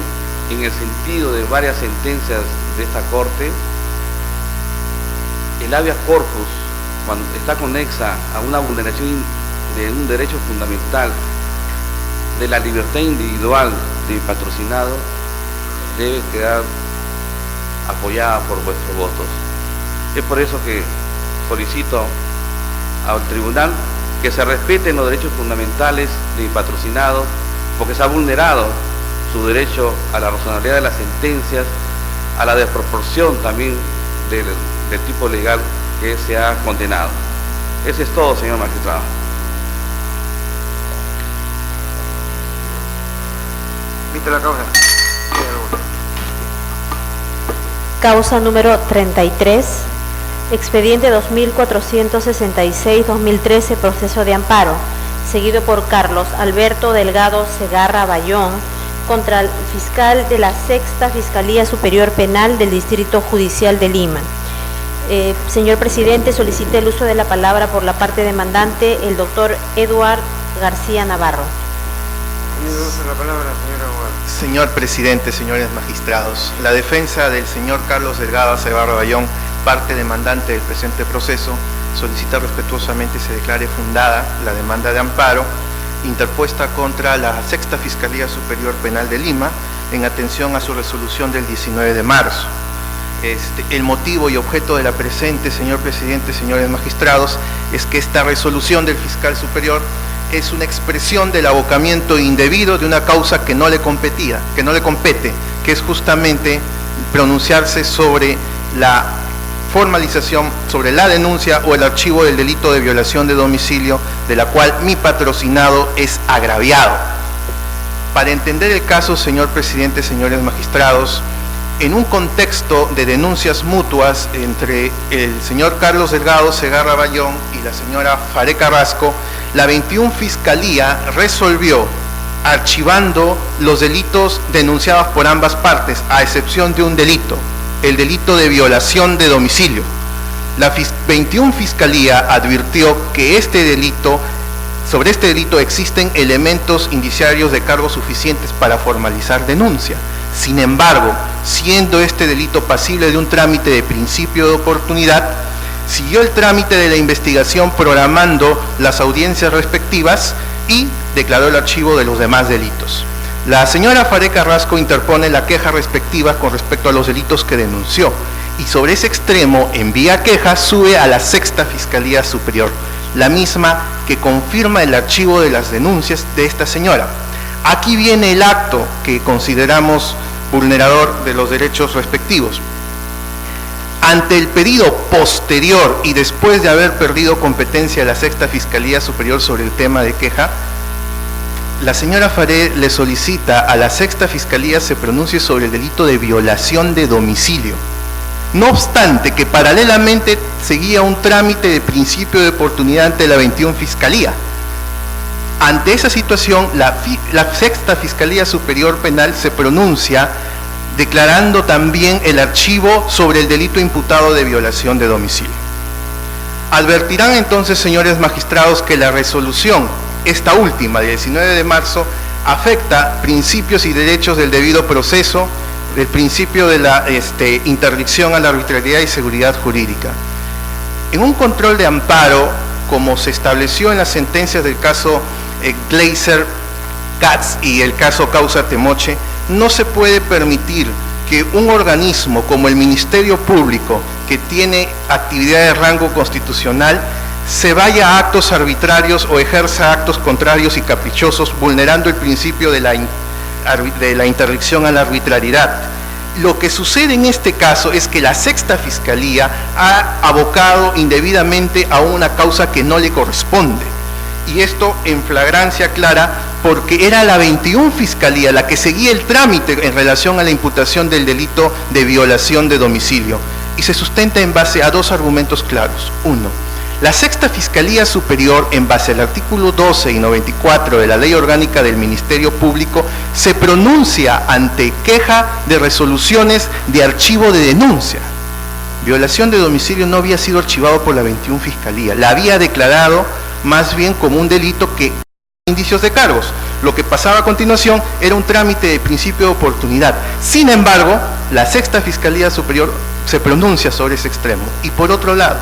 en el sentido de varias sentencias de esta Corte, el habeas corpus, cuando está conexa a una vulneración de un derecho fundamental de la libertad individual del patrocinado, debe quedar apoyada por vuestros votos. Es por eso que solicito al tribunal que se respeten los derechos fundamentales del patrocinado, porque se ha vulnerado su derecho a la razonabilidad de las sentencias, a la desproporción también del tipo legal que se ha condenado. Eso es todo, señor magistrado. ¿Viste la causa? Causa número 33, expediente 2466-2013, proceso de amparo, seguido por Carlos Alberto Delgado Segarra Bayón, contra el fiscal de la Sexta Fiscalía Superior Penal del Distrito Judicial de Lima. Señor presidente, solicite el uso de la palabra por la parte demandante, el doctor Eduard García Navarro. Tiene uso de la palabra, señora abogada. Señor presidente, señores magistrados, la defensa del señor Carlos Delgado Segarra Bayón, parte demandante del presente proceso, solicita respetuosamente se declare fundada la demanda de amparo interpuesta contra la Sexta Fiscalía Superior Penal de Lima en atención a su resolución del 19 de marzo. El motivo y objeto de la presente, señor presidente, señores magistrados, es que esta resolución del fiscal superior es una expresión del abocamiento indebido de una causa que no le compete, que es justamente pronunciarse sobre la formalización, sobre la denuncia o el archivo del delito de violación de domicilio, de la cual mi patrocinado es agraviado. Para entender el caso, señor presidente, señores magistrados, en un contexto de denuncias mutuas entre el señor Carlos Delgado Segarra Bayón y la señora Faré Carrasco, la 21 Fiscalía resolvió, archivando los delitos denunciados por ambas partes, a excepción de un delito, el delito de violación de domicilio. La 21 Fiscalía advirtió que sobre este delito existen elementos indiciarios de cargos suficientes para formalizar denuncia. Sin embargo, siendo este delito pasible de un trámite de principio de oportunidad, siguió el trámite de la investigación programando las audiencias respectivas y declaró el archivo de los demás delitos. La señora Faré Carrasco interpone la queja respectiva con respecto a los delitos que denunció y sobre ese extremo envía queja, sube a la Sexta Fiscalía Superior, la misma que confirma el archivo de las denuncias de esta señora. Aquí viene el acto que consideramos vulnerador de los derechos respectivos. Ante el pedido posterior y después de haber perdido competencia de la Sexta Fiscalía Superior sobre el tema de queja, la señora Faré le solicita a la Sexta Fiscalía se pronuncie sobre el delito de violación de domicilio. No obstante que paralelamente seguía un trámite de principio de oportunidad ante la 21 Fiscalía. Ante esa situación, la Sexta Fiscalía Superior Penal se pronuncia declarando también el archivo sobre el delito imputado de violación de domicilio. Advertirán entonces, señores magistrados, que la resolución, esta última, de 19 de marzo, afecta principios y derechos del debido proceso, del principio de la interdicción a la arbitrariedad y seguridad jurídica. En un control de amparo, como se estableció en las sentencias del caso Glazer, Katz y el caso Causa Temoche, no se puede permitir que un organismo como el Ministerio Público, que tiene actividad de rango constitucional, se vaya a actos arbitrarios o ejerza actos contrarios y caprichosos, vulnerando el principio de la interdicción a la arbitrariedad. Lo que sucede en este caso es que la Sexta Fiscalía ha abocado indebidamente a una causa que no le corresponde. Y esto en flagrancia clara, porque era la 21 Fiscalía la que seguía el trámite en relación a la imputación del delito de violación de domicilio. Y se sustenta en base a dos argumentos claros. Uno, la Sexta Fiscalía Superior, en base al artículo 12 y 94 de la Ley Orgánica del Ministerio Público, se pronuncia ante queja de resoluciones de archivo de denuncia. Violación de domicilio no había sido archivado por la 21 Fiscalía, la había declarado más bien como un delito que indicios de cargos. Lo que pasaba a continuación era un trámite de principio de oportunidad. Sin embargo, la Sexta Fiscalía Superior se pronuncia sobre ese extremo. Y por otro lado,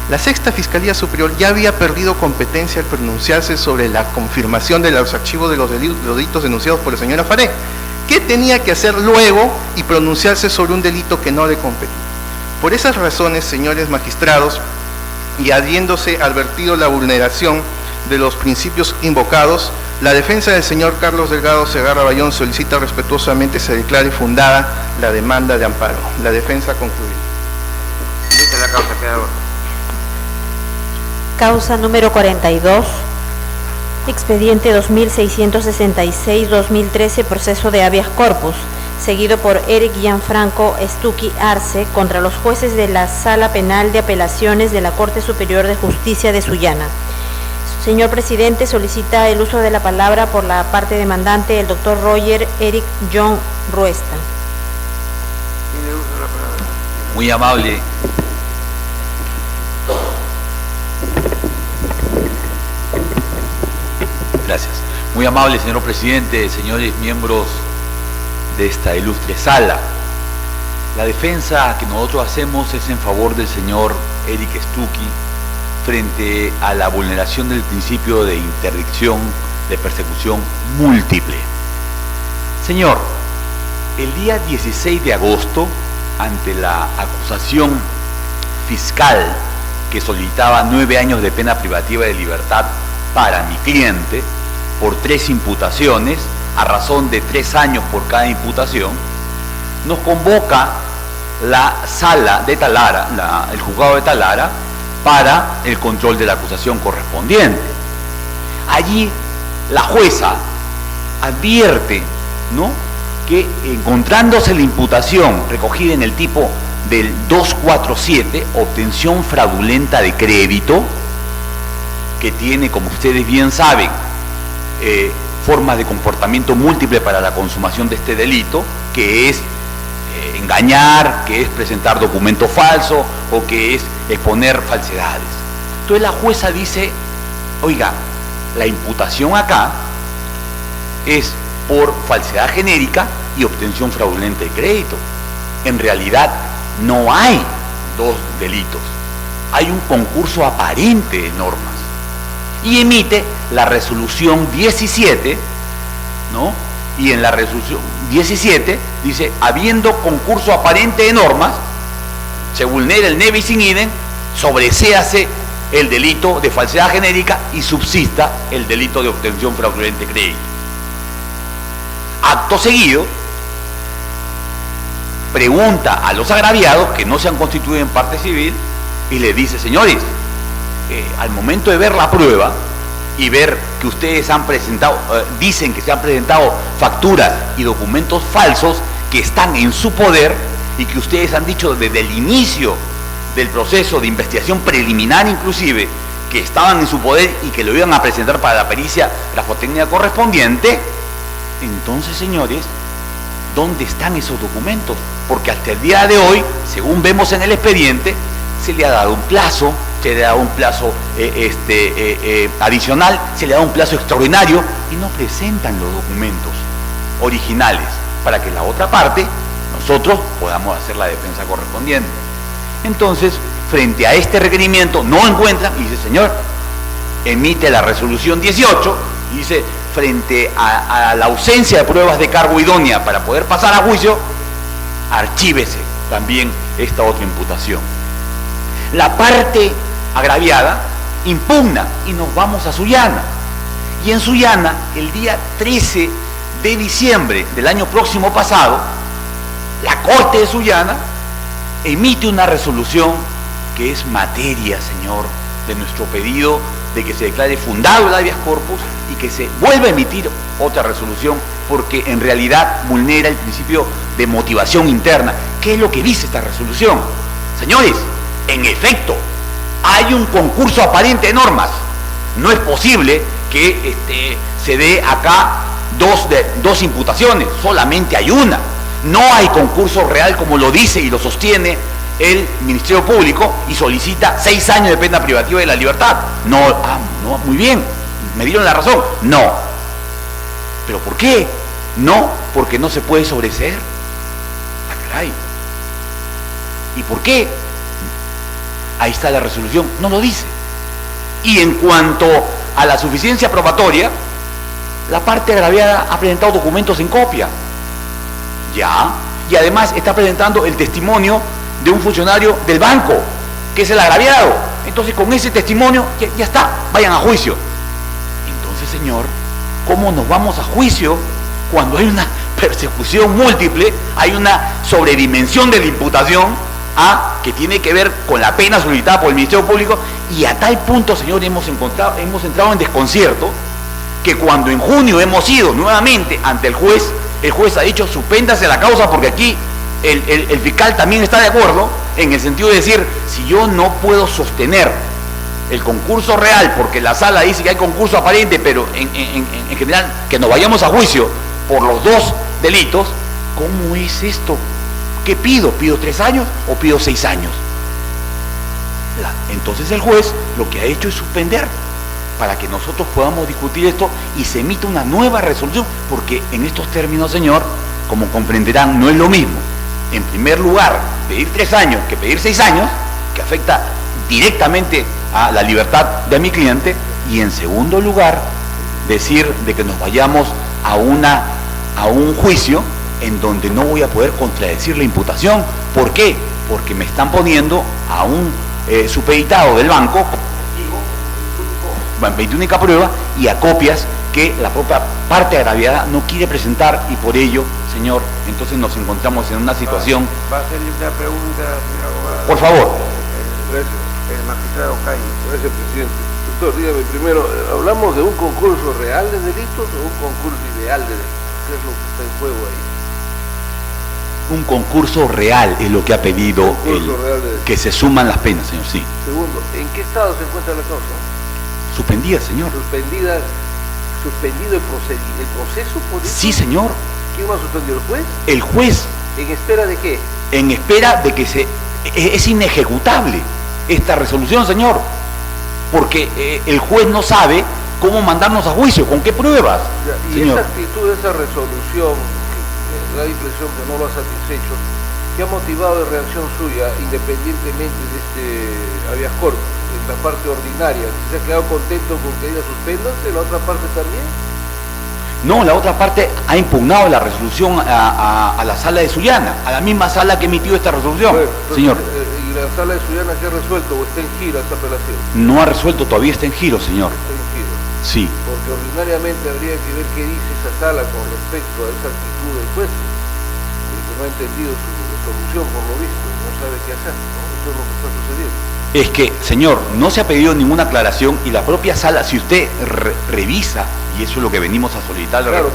la Sexta Fiscalía Superior ya había perdido competencia al pronunciarse sobre la confirmación de los archivos de los delitos denunciados por la señora Faré. ¿Qué tenía que hacer luego y pronunciarse sobre un delito que no le competía? Por esas razones, señores magistrados, y habiéndose advertido la vulneración de los principios invocados, la defensa del señor Carlos Delgado Segarra Bayón solicita respetuosamente se declare fundada la demanda de amparo. La defensa concluye. Lista la causa, queda abajo. Causa número 42, expediente 2666-2013, proceso de habeas corpus, seguido por Eric Gianfranco Stucchi Arce contra los jueces de la Sala Penal de Apelaciones de la Corte Superior de Justicia de Sullana. Señor presidente, solicita el uso de la palabra por la parte demandante el doctor Roger Eric John Ruesta. Tiene uso de la palabra. Muy amable. Gracias. Muy amable, señor presidente, señores miembros de esta ilustre sala. La defensa que nosotros hacemos es en favor del señor Eric Stucchi frente a la vulneración del principio de interdicción de persecución múltiple. Señor, el día 16 de agosto, ante la acusación fiscal que solicitaba 9 años de pena privativa de libertad para mi cliente por 3 imputaciones, a razón de 3 años por cada imputación, nos convoca la sala de Talara, el juzgado de Talara, para el control de la acusación correspondiente. Allí la jueza advierte, ¿no?, que encontrándose la imputación recogida en el tipo del 247, obtención fraudulenta de crédito, que tiene, como ustedes bien saben, formas de comportamiento múltiple para la consumación de este delito, que es engañar, que es presentar documentos falsos o que es exponer falsedades. Entonces la jueza dice, oiga, la imputación acá es por falsedad genérica y obtención fraudulenta de crédito. En realidad no hay 2 delitos, hay un concurso aparente de normas. Y emite la resolución 17, ¿no? Y en la resolución 17 dice, habiendo concurso aparente de normas, se vulnera el ne bis in idem, sobreséase el delito de falsedad genérica y subsista el delito de obtención fraudulenta de crédito. Acto seguido, pregunta a los agraviados que no se han constituido en parte civil y le dice, señores, al momento de ver la prueba y ver que ustedes han presentado, dicen que se han presentado facturas y documentos falsos que están en su poder y que ustedes han dicho desde el inicio del proceso de investigación preliminar inclusive que estaban en su poder y que lo iban a presentar para la pericia grafotecnia correspondiente, entonces, señores, ¿dónde están esos documentos? Porque hasta el día de hoy, según vemos en el expediente, se le ha dado un plazo, se le ha dado un plazo adicional, se le ha dado un plazo extraordinario y no presentan los documentos originales para que la otra parte, nosotros, podamos hacer la defensa correspondiente. Entonces, frente a este requerimiento, no encuentran, y dice, señor, emite la resolución 18, y dice, frente a la ausencia de pruebas de cargo idónea para poder pasar a juicio, archívese también esta otra imputación. La parte agraviada impugna y nos vamos a Sullana. Y en Sullana, el día 13 de diciembre del año próximo pasado, la Corte de Sullana emite una resolución que es materia, señor, de nuestro pedido de que se declare fundado el habeas corpus y que se vuelva a emitir otra resolución, porque en realidad vulnera el principio de motivación interna. ¿Qué es lo que dice esta resolución? Señores, en efecto, hay un concurso aparente de normas. No es posible que se dé acá dos imputaciones, solamente hay una. No hay concurso real como lo dice y lo sostiene el Ministerio Público y solicita 6 años de pena privativa de la libertad. No, muy bien, me dieron la razón. No. ¿Pero por qué? No, porque no se puede sobreseer. Ah, caray. ¿Y por qué? Ahí está la resolución, no lo dice. Y en cuanto a la suficiencia probatoria, la parte agraviada ha presentado documentos en copia. Ya. Y además está presentando el testimonio de un funcionario del banco, que es el agraviado. Entonces, con ese testimonio, ya está, vayan a juicio. Entonces, señor, ¿cómo nos vamos a juicio cuando hay una persecución múltiple, hay una sobredimensión de la imputación que tiene que ver con la pena solicitada por el Ministerio Público? Y a tal punto, señor, hemos entrado en desconcierto, que cuando en junio hemos ido nuevamente ante el juez ha dicho, suspéndase la causa, porque aquí el fiscal también está de acuerdo, en el sentido de decir, si yo no puedo sostener el concurso real, porque la sala dice que hay concurso aparente, pero en general que nos vayamos a juicio por los dos delitos, ¿cómo es esto? ¿Qué pido? ¿Pido 3 años o pido 6 años? Entonces el juez lo que ha hecho es suspender para que nosotros podamos discutir esto y se emita una nueva resolución, porque en estos términos, señor, como comprenderán, no es lo mismo, en primer lugar, pedir 3 años que pedir 6 años, que afecta directamente a la libertad de mi cliente, y en segundo lugar, decir de que nos vayamos a un juicio en donde no voy a poder contradecir la imputación. ¿Por qué? Porque me están poniendo a un supeditado del banco, en única prueba, y a copias que la propia parte agraviada no quiere presentar, y por ello, señor, entonces nos encontramos en una situación. Va a hacerle una pregunta, señor abogado. Por favor. Gracias. El magistrado Calle. Gracias, presidente. Doctor, dígame primero, ¿hablamos de un concurso real de delitos o un concurso ideal de delitos? ¿Qué es lo que está en juego ahí? Un concurso real es lo que ha pedido que se suman las penas, señor, sí. Segundo, ¿en qué estado se encuentra la causa? Suspendida, señor. Suspendido el proceso por eso. Sí, señor. ¿Quién va a suspender, el juez? El juez. ¿En espera de qué? En espera de que es inejecutable esta resolución, señor, porque el juez no sabe cómo mandarnos a juicio, con qué pruebas. Y señor, esa actitud, esa resolución, que da la impresión que no lo ha satisfecho, ¿qué ha motivado de reacción suya, independientemente de este habeas corpus, en la parte ordinaria? ¿Se ha quedado contento con que ella suspéndase, la otra parte también? no, la otra parte ha impugnado la resolución a la sala de Sullana, a la misma sala que emitió esta resolución. Bueno, entonces, señor. ¿Y la sala de Sullana qué ha resuelto o está en giro esta apelación? No ha resuelto, todavía está en giro, señor. Está en giro. Sí. Porque ordinariamente habría que ver qué dice esa sala con respecto a esa actitud del juez, que no ha entendido su resolución por lo visto, no sabe qué hacer, ¿no? Eso es lo que está sucediendo. Es que, señor, no se ha pedido ninguna aclaración y la propia sala, si usted revisa, y eso es lo que venimos a solicitar, claro,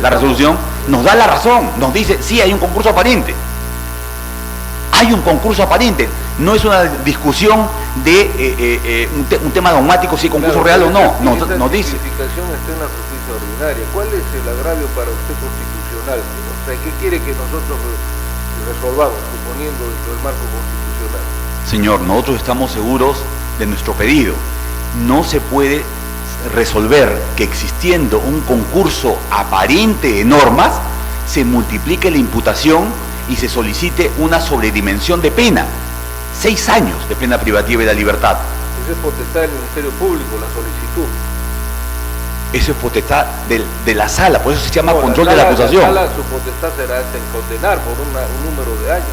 la resolución, nos da la razón, nos dice, sí, hay un concurso aparente. Hay un concurso aparente. No es una discusión de un tema dogmático, si concurso real o no. Nos dice. La justificación está en la justicia ordinaria. ¿Cuál es el agravio para usted constitucional? O sea, ¿qué quiere que nosotros resolvamos, suponiendo dentro del marco constitucional? Señor, nosotros estamos seguros de nuestro pedido. No se puede resolver que existiendo un concurso aparente de normas, se multiplique la imputación y se solicite una sobredimensión de pena. 6 años de pena privativa de la libertad. Eso es potestad del Ministerio Público, la solicitud. Eso es potestad de la sala, por eso se llama control de la acusación. La sala, su potestad será en condenar por un número de años.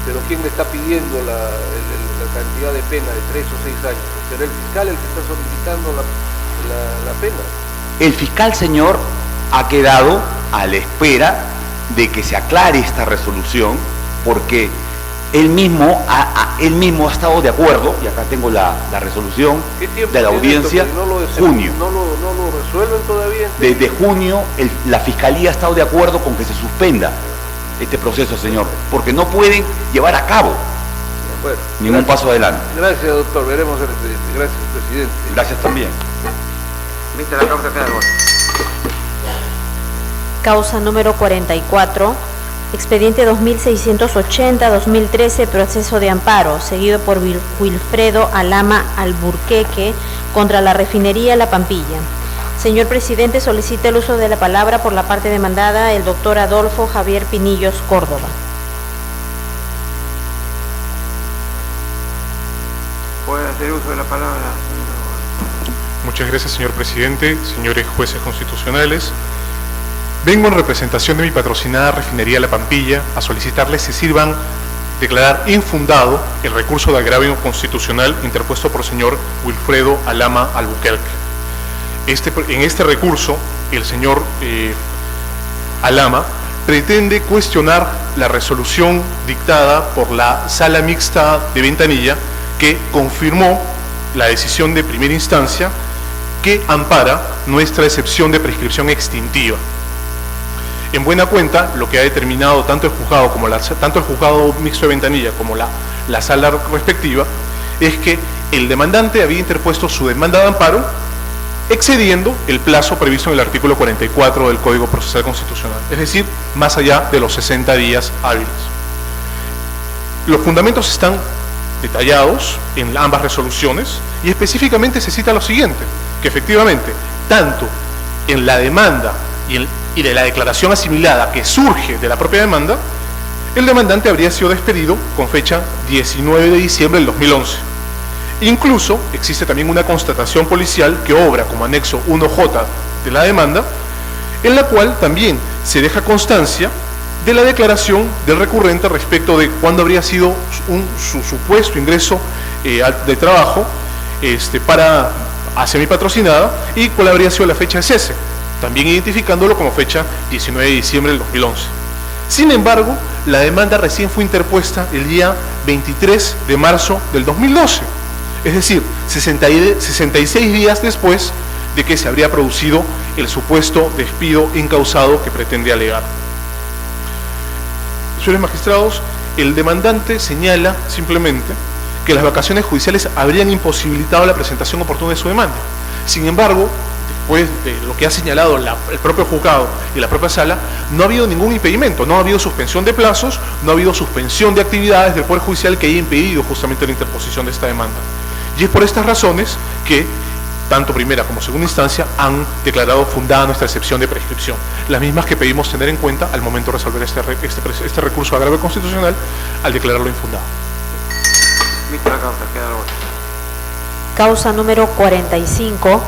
Pero ¿quién le está pidiendo la cantidad de pena de 3 o 6 años? ¿Será el fiscal el que está solicitando la pena? El fiscal, señor, ha quedado a la espera de que se aclare esta resolución, porque él mismo ha estado de acuerdo, y acá tengo la resolución de la audiencia, junio. ¿No lo resuelven todavía? Desde junio la Fiscalía ha estado de acuerdo con que se suspenda este proceso, señor, porque no pueden llevar a cabo ningún paso adelante. Gracias, doctor. Veremos el expediente. Gracias, presidente. Gracias también. Viste la causa, queda igual. Causa número 44, expediente 2680-2013, proceso de amparo, seguido por Wilfredo Alama Alburqueque contra la refinería La Pampilla. Señor presidente, solicita el uso de la palabra por la parte demandada el doctor Adolfo Javier Pinillos Córdoba. Puede hacer uso de la palabra. Muchas gracias, señor presidente, señores jueces constitucionales. Vengo en representación de mi patrocinada refinería La Pampilla a solicitarles se sirvan declarar infundado el recurso de agravio constitucional interpuesto por el señor Wilfredo Alama Alburquerque. En este recurso, el señor Alama pretende cuestionar la resolución dictada por la Sala Mixta de Ventanilla, que confirmó la decisión de primera instancia que ampara nuestra excepción de prescripción extintiva. En buena cuenta, lo que ha determinado tanto el juzgado mixto de Ventanilla como la sala respectiva es que el demandante había interpuesto su demanda de amparo excediendo el plazo previsto en el artículo 44 del Código Procesal Constitucional, es decir, más allá de los 60 días hábiles. Los fundamentos están detallados en ambas resoluciones y específicamente se cita lo siguiente, que efectivamente, tanto en la demanda y de la declaración asimilada que surge de la propia demanda, el demandante habría sido despedido con fecha 19 de diciembre del 2011. Incluso existe también una constatación policial que obra como anexo 1J de la demanda, en la cual también se deja constancia de la declaración del recurrente respecto de cuándo habría sido su supuesto ingreso de trabajo hacia mi patrocinada y cuál habría sido la fecha de cese, también identificándolo como fecha 19 de diciembre del 2011. Sin embargo, la demanda recién fue interpuesta el día 23 de marzo del 2012, es decir, 66 días después de que se habría producido el supuesto despido incausado que pretende alegar. Señores magistrados, el demandante señala simplemente que las vacaciones judiciales habrían imposibilitado la presentación oportuna de su demanda. Sin embargo, después de lo que ha señalado el propio juzgado y la propia sala, no ha habido ningún impedimento, no ha habido suspensión de plazos, no ha habido suspensión de actividades del Poder Judicial que haya impedido justamente la interposición de esta demanda. Y es por estas razones que tanto primera como segunda instancia han declarado fundada nuestra excepción de prescripción, las mismas que pedimos tener en cuenta al momento de resolver este recurso de agravio constitucional al declararlo infundado. Causa número 45,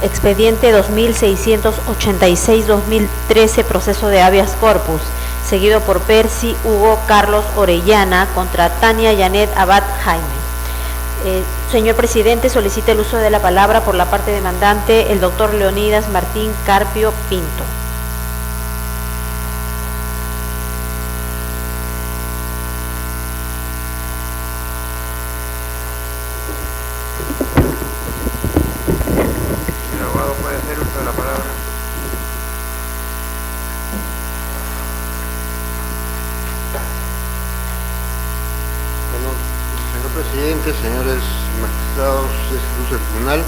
expediente 2686-2013, proceso de habeas corpus, seguido por Percy Hugo Carlos Orellana contra Tania Janet Abad Jaime. Señor presidente, solicita el uso de la palabra por la parte demandante el doctor Leonidas Martín Carpio Pinto. El abogado puede hacer uso de la palabra. Señor presidente, señores magistrados de este tribunal,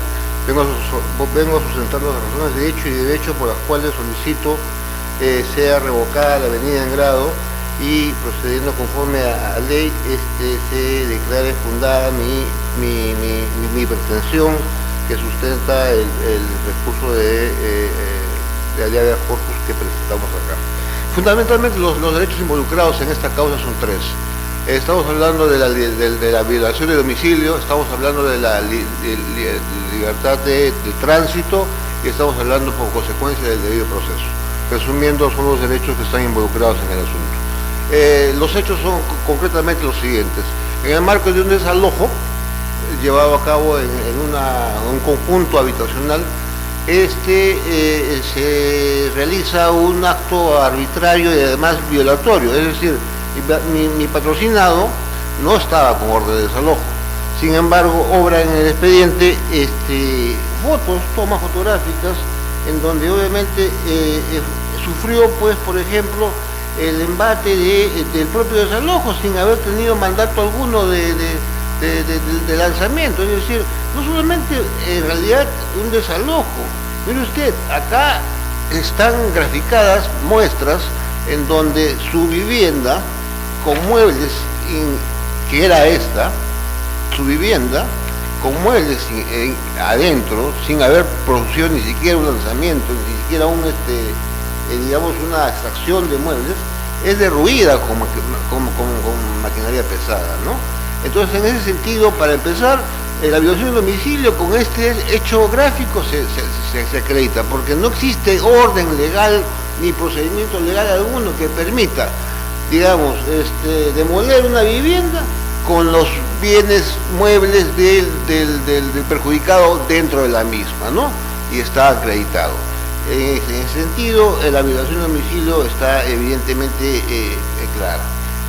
vengo a sustentar las razones de hecho y de derecho por las cuales solicito sea revocada la venida en grado y procediendo conforme a ley se declare fundada mi pretensión que sustenta el recurso de habeas corpus que presentamos acá. Fundamentalmente los derechos involucrados en esta causa son tres. Estamos hablando de la violación de domicilio, estamos hablando de la libertad de tránsito y estamos hablando por consecuencia del debido proceso. Resumiendo, son los derechos que están involucrados en el asunto. Los hechos son concretamente los siguientes. En el marco de un desalojo llevado a cabo en un conjunto habitacional, se realiza un acto arbitrario y además violatorio, es decir, mi patrocinado no estaba con orden de desalojo. Sin embargo, obra en el expediente tomas fotográficas en donde obviamente sufrió, pues, por ejemplo, el embate del propio desalojo sin haber tenido mandato alguno de lanzamiento. Es decir, no solamente en realidad un desalojo. Mire usted, acá están graficadas muestras en donde su vivienda con muebles, que era su vivienda con muebles adentro, sin haber producido ni siquiera un lanzamiento, ni siquiera una extracción de muebles, es derruida con maquinaria pesada, ¿no? Entonces, en ese sentido, para empezar, la violación de domicilio con este hecho gráfico se acredita, porque no existe orden legal ni procedimiento legal alguno que permita, digamos, demoler una vivienda con los bienes muebles del perjudicado dentro de la misma, ¿no? Y está acreditado. En ese sentido, la violación de domicilio está evidentemente clara.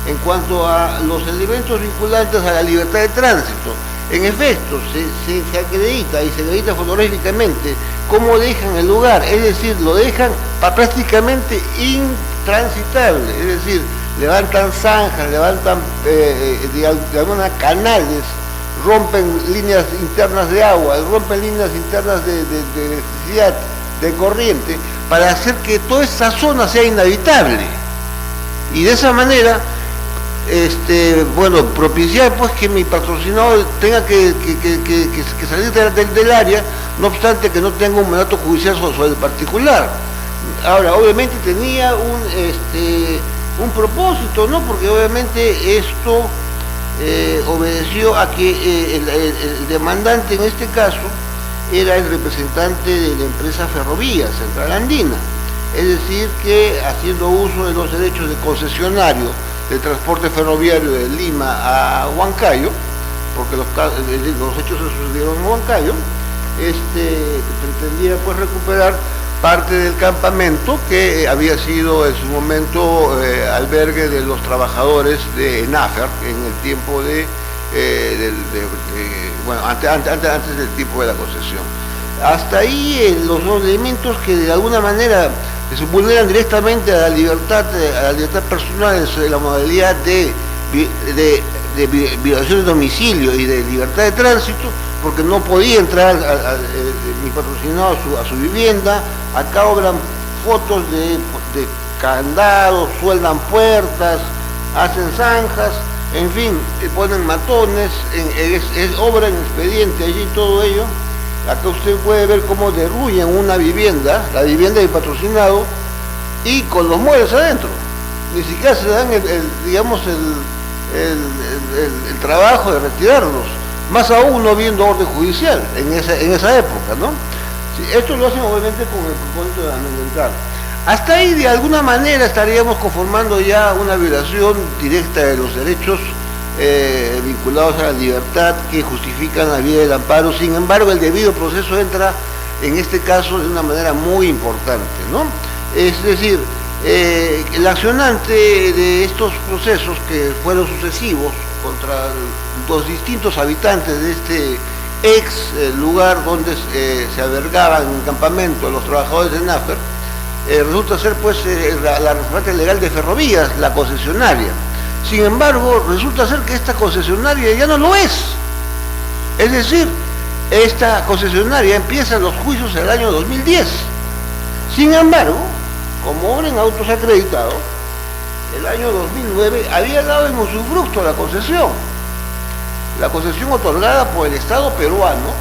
En cuanto a los elementos vinculantes a la libertad de tránsito, en efecto, se acredita y se acredita fotográficamente cómo dejan el lugar, es decir, lo dejan prácticamente intransitable, es decir, levantan zanjas, levantan de algunas canales, rompen líneas internas de agua, rompen líneas internas de electricidad, de corriente, para hacer que toda esa zona sea inhabitable. Y de esa manera, propiciar pues que mi patrocinado tenga que salir del área, no obstante que no tenga un mandato judicial sobre el particular. Ahora, obviamente tenía un propósito, ¿no? Porque obviamente esto obedeció a que el demandante en este caso era el representante de la empresa Ferrovías Central Andina, es decir, que haciendo uso de los derechos de concesionario de transporte ferroviario de Lima a Huancayo, porque los hechos se sucedieron en Huancayo, pretendía pues recuperar parte del campamento que había sido en su momento albergue de los trabajadores de ENAFER en el tiempo antes del tiempo de la concesión. Hasta ahí los dos elementos que de alguna manera se vulneran directamente a la libertad personal en la modalidad de violación de domicilio y de libertad de tránsito, porque no podía entrar mi patrocinado a su vivienda. Acá obran fotos de candados, sueldan puertas, hacen zanjas, en fin, ponen matones, obra en expediente allí todo ello. Acá usted puede ver cómo derruyen una vivienda, la vivienda del patrocinado, y con los muebles adentro. Ni siquiera se dan el trabajo de retirarlos, más aún no habiendo orden judicial en esa época, ¿no? Sí, esto lo hacen obviamente con el propósito de amedrentar. Hasta ahí de alguna manera estaríamos conformando ya una violación directa de los derechos vinculados a la libertad que justifican la vía del amparo. Sin embargo, el debido proceso entra en este caso de una manera muy importante, ¿no? Es decir, el accionante de estos procesos que fueron sucesivos contra los distintos habitantes de este lugar donde se albergaban en campamento los trabajadores de NAFER, resulta ser pues la representante legal de Ferrovías, la concesionaria. Sin embargo, resulta ser que esta concesionaria ya no lo es. Es decir, esta concesionaria empieza los juicios en el año 2010. Sin embargo, como obra en autos acreditado, el año 2009 había dado en usufructo la concesión. La concesión otorgada por el Estado peruano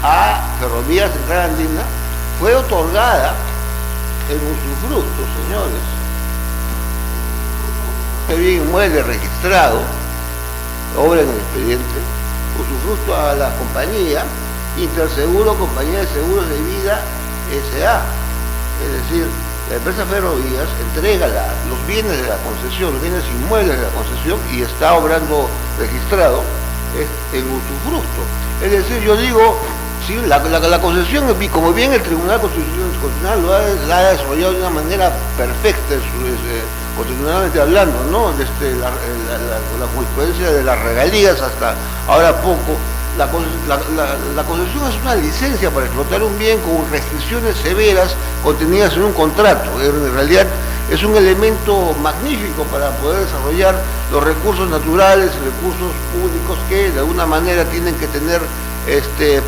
a Ferrovías Central Andina fue otorgada en usufructo, señores. Bien inmueble registrado, obra en el expediente, usufructo a la compañía Interseguro, Compañía de Seguros de Vida S.A. Es decir, la empresa Ferrovías entrega los bienes de la concesión, los bienes inmuebles de la concesión y está obrando registrado en usufructo. Es decir, yo digo, sí, la concesión, como bien el Tribunal Constitucional lo ha desarrollado de una manera perfecta, constitucionalmente hablando, ¿no? Desde la jurisprudencia de las regalías hasta ahora poco, la concesión es una licencia para explotar un bien con restricciones severas contenidas en un contrato. En realidad es un elemento magnífico para poder desarrollar los recursos naturales, recursos públicos que de alguna manera tienen que tener,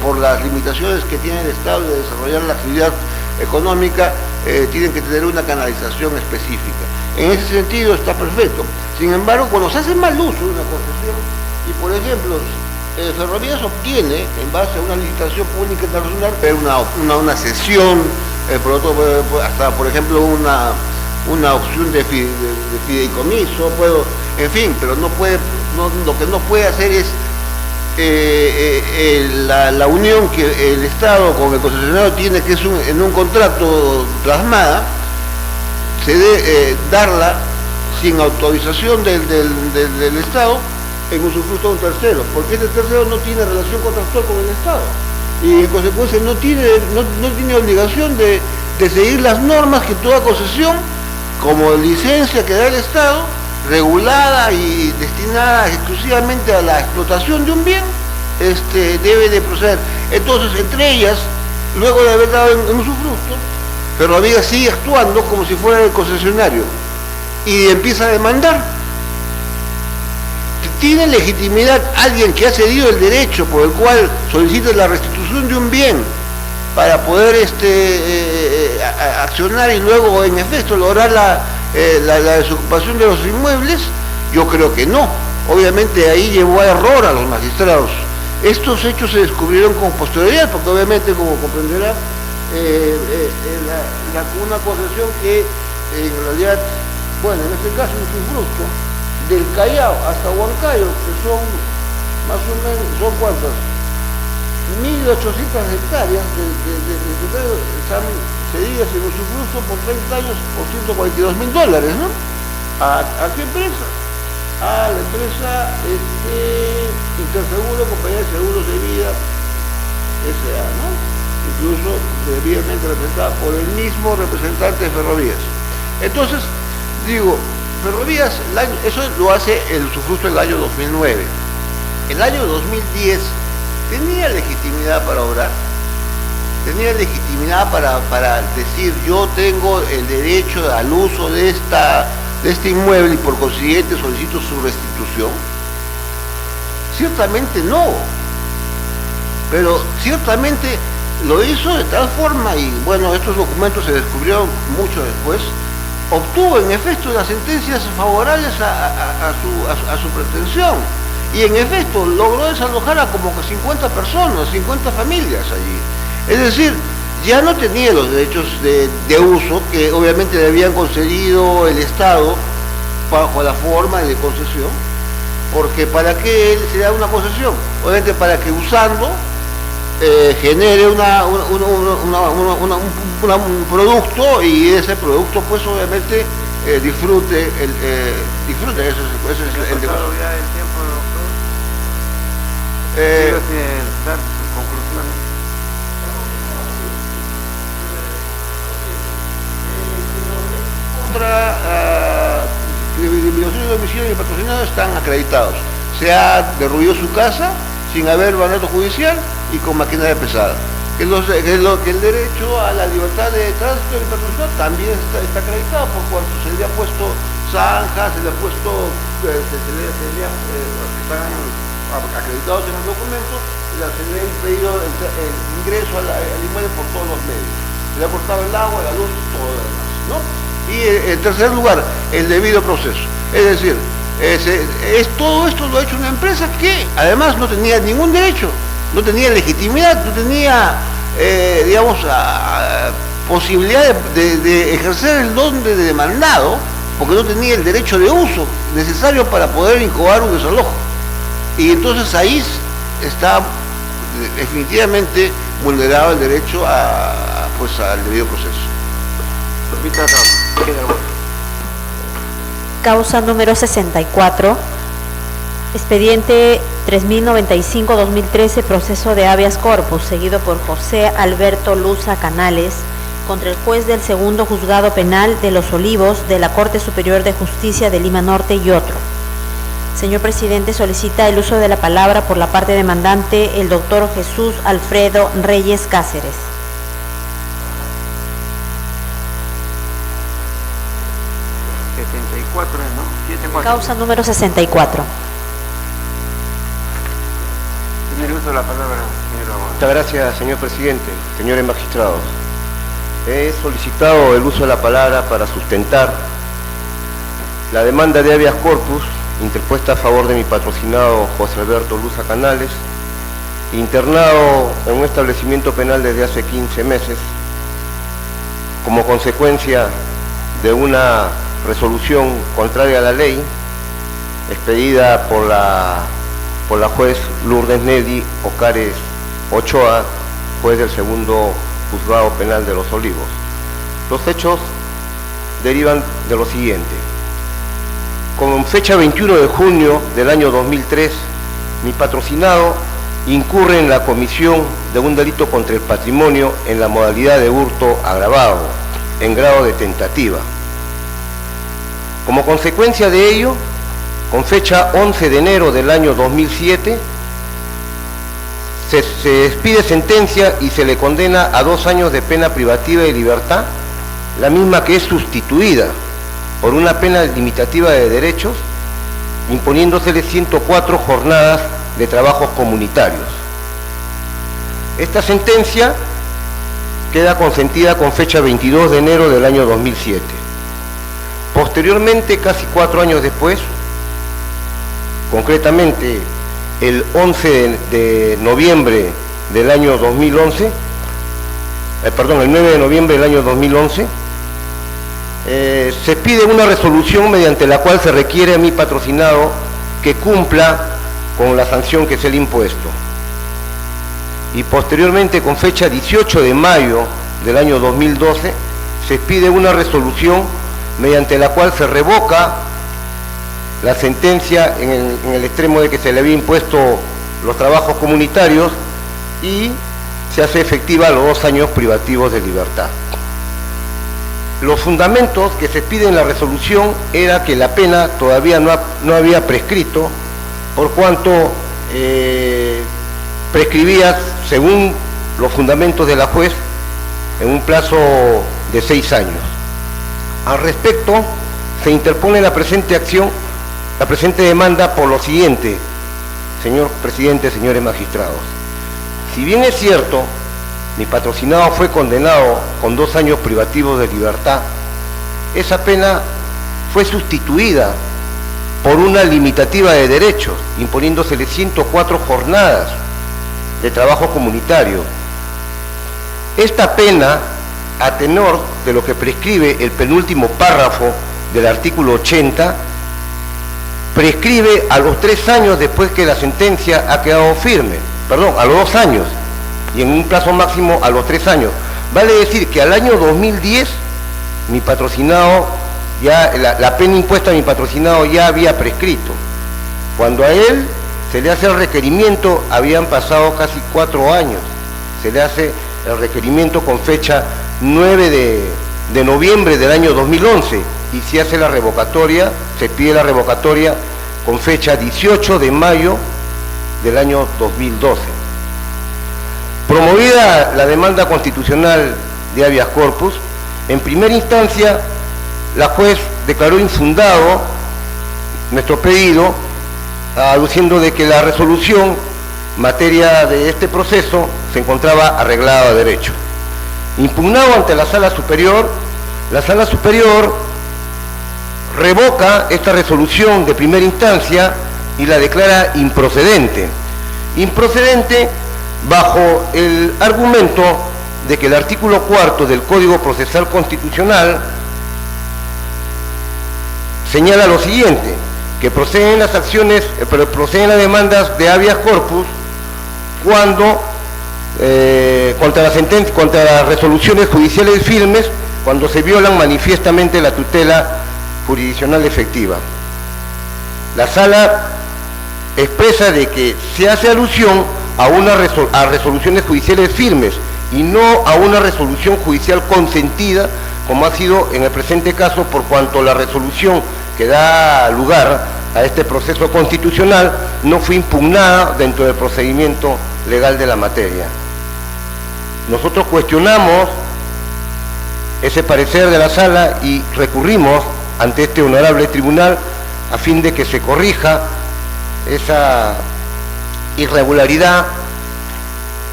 por las limitaciones que tiene el Estado de desarrollar la actividad económica, tienen que tener una canalización específica. En ese sentido está perfecto. Sin embargo, cuando se hace mal uso de una concesión, y por ejemplo, Ferrovías obtiene, en base a una licitación pública internacional, una cesión, hasta por ejemplo una opción de fideicomiso, en fin, pero lo que no puede hacer es la unión que el Estado con el concesionario tiene, que es en un contrato plasmada, darla sin autorización del Estado en usufructo a un tercero, porque este tercero no tiene relación contractual con el Estado y en consecuencia no tiene obligación de seguir las normas que toda concesión, como licencia que da el Estado, regulada y destinada exclusivamente a la explotación de un bien, debe de proceder. Entonces, entre ellas, luego de haber dado en usufructo, Ferrovías sigue actuando como si fuera el concesionario y empieza a demandar. ¿Tiene legitimidad alguien que ha cedido el derecho por el cual solicita la restitución de un bien para poder accionar y luego en efecto lograr la desocupación de los inmuebles? Yo creo que no. Obviamente ahí llevó a error a los magistrados. Estos hechos se descubrieron con posterioridad, porque obviamente, como comprenderá, una concesión que en realidad, bueno, en este caso es un fruto del Callao hasta Huancayo, que son más o menos, ¿son cuántas? 1.800 hectáreas de están cedidas en usufructo por 30 años por $142.000, ¿no? ¿A qué empresa? A la empresa Interseguro, Compañía de Seguros de Vida S.A., ¿no? Incluso debidamente representada por el mismo representante de Ferrovías. Entonces, digo, Ferrovías, eso lo hace el usufructo del año 2009. El año 2010 tenía legitimidad para obrar, tenía legitimidad para decir yo tengo el derecho al uso de este inmueble y por consiguiente solicito su restitución. Ciertamente no, pero ciertamente lo hizo de tal forma, y bueno, estos documentos se descubrieron mucho después, obtuvo en efecto las sentencias favorables a su pretensión, y en efecto logró desalojar a como 50 personas, 50 familias allí. Es decir, ya no tenía los derechos de uso que obviamente le habían concedido el Estado bajo la forma de concesión, porque ¿para qué él se da una concesión? Obviamente para que usando genere un producto, y ese producto pues obviamente disfrute, ese es el negocio. Ya el tiempo, doctor. Dar sus conclusiones. Contra disminución de domicilio y patrocinado están acreditados. Se ha derruido su casa sin haber mandato judicial y con maquinaria pesada. Que el derecho a la libertad de tránsito y patrocinado también está acreditado, por cuanto se le ha puesto zanjas, se le ha puesto están acreditados en el documento, se le ha impedido el ingreso al inmueble por todos los medios. Se le ha cortado el agua, la luz, todo lo demás, ¿no? Y en tercer lugar, el debido proceso. Es decir, todo esto lo ha hecho una empresa que además no tenía ningún derecho, no tenía legitimidad, no tenía, digamos, posibilidad de ejercer el don de demandado, porque no tenía el derecho de uso necesario para poder incoar un desalojo. Y entonces ahí está definitivamente vulnerado el derecho al debido proceso. Causa número 64, expediente 3095-2013, proceso de habeas corpus, seguido por José Alberto Luza Canales, contra el juez del segundo juzgado penal de Los Olivos de la Corte Superior de Justicia de Lima Norte y otro. Señor presidente, solicita el uso de la palabra por la parte demandante el doctor Jesús Alfredo Reyes Cáceres. Causa número 64. Tiene uso de la palabra, señor abogado. Muchas gracias, señor presidente, señores magistrados. He solicitado el uso de la palabra para sustentar la demanda de habeas corpus interpuesta a favor de mi patrocinado José Alberto Luza Canales, internado en un establecimiento penal desde hace 15 meses, como consecuencia de una resolución contraria a la ley expedida por la juez Lourdes Nelly Ocares Ochoa, juez del segundo juzgado penal de Los Olivos. Los hechos derivan de lo siguiente. Con fecha 21 de junio del año 2003, mi patrocinado incurre en la comisión de un delito contra el patrimonio en la modalidad de hurto agravado, en grado de tentativa. Como consecuencia de ello, con fecha 11 de enero del año 2007, se expide sentencia y se le condena a 2 años de pena privativa de libertad, la misma que es sustituida por una pena limitativa de derechos, imponiéndosele 104 jornadas de trabajos comunitarios. Esta sentencia queda consentida con fecha 22 de enero del año 2007. Posteriormente, casi 4 años después, concretamente el 11 de noviembre del año 2011, el 9 de noviembre del año 2011, se pide una resolución mediante la cual se requiere a mi patrocinado que cumpla con la sanción que se le ha impuesto. Y posteriormente, con fecha 18 de mayo del año 2012, se pide una resolución mediante la cual se revoca la sentencia en el extremo de que se le había impuesto los trabajos comunitarios y se hace efectiva los 2 años privativos de libertad. Los fundamentos que se piden en la resolución era que la pena todavía no había prescrito, por cuanto prescribía, según los fundamentos de la juez, en un plazo de 6 años. Al respecto, se interpone la presente demanda por lo siguiente, señor presidente, señores magistrados. Si bien es cierto, mi patrocinado fue condenado con 2 años privativos de libertad, esa pena fue sustituida por una limitativa de derechos, imponiéndosele 104 jornadas de trabajo comunitario. Esta pena, a tenor de lo que prescribe el penúltimo párrafo del artículo 80, prescribe a los 3 años después que la sentencia ha quedado firme, a los 2 años, y en un plazo máximo a los 3 años. Vale decir que al año 2010, mi patrocinado, la pena impuesta a mi patrocinado ya había prescrito. Cuando a él se le hace el requerimiento, habían pasado casi 4 años. Se le hace el requerimiento con fecha 9 de noviembre del año 2011 y se hace la revocatoria, se pide la revocatoria con fecha 18 de mayo del año 2012. Promovida la demanda constitucional de habeas corpus, en primera instancia la juez declaró infundado nuestro pedido, aduciendo de que la resolución materia de este proceso se encontraba arreglada a derecho. Impugnado ante la Sala Superior revoca esta resolución de primera instancia y la declara improcedente. Improcedente bajo el argumento de que el artículo 4 del Código Procesal Constitucional señala lo siguiente, que proceden las demandas de habeas corpus cuando contra las resoluciones judiciales firmes, cuando se violan manifiestamente la tutela jurisdiccional efectiva. La Sala expresa de que se hace alusión a resoluciones judiciales firmes y no a una resolución judicial consentida, como ha sido en el presente caso, por cuanto la resolución que da lugar a este proceso constitucional no fue impugnada dentro del procedimiento legal de la materia. Nosotros cuestionamos ese parecer de la Sala y recurrimos ante este honorable tribunal a fin de que se corrija esa irregularidad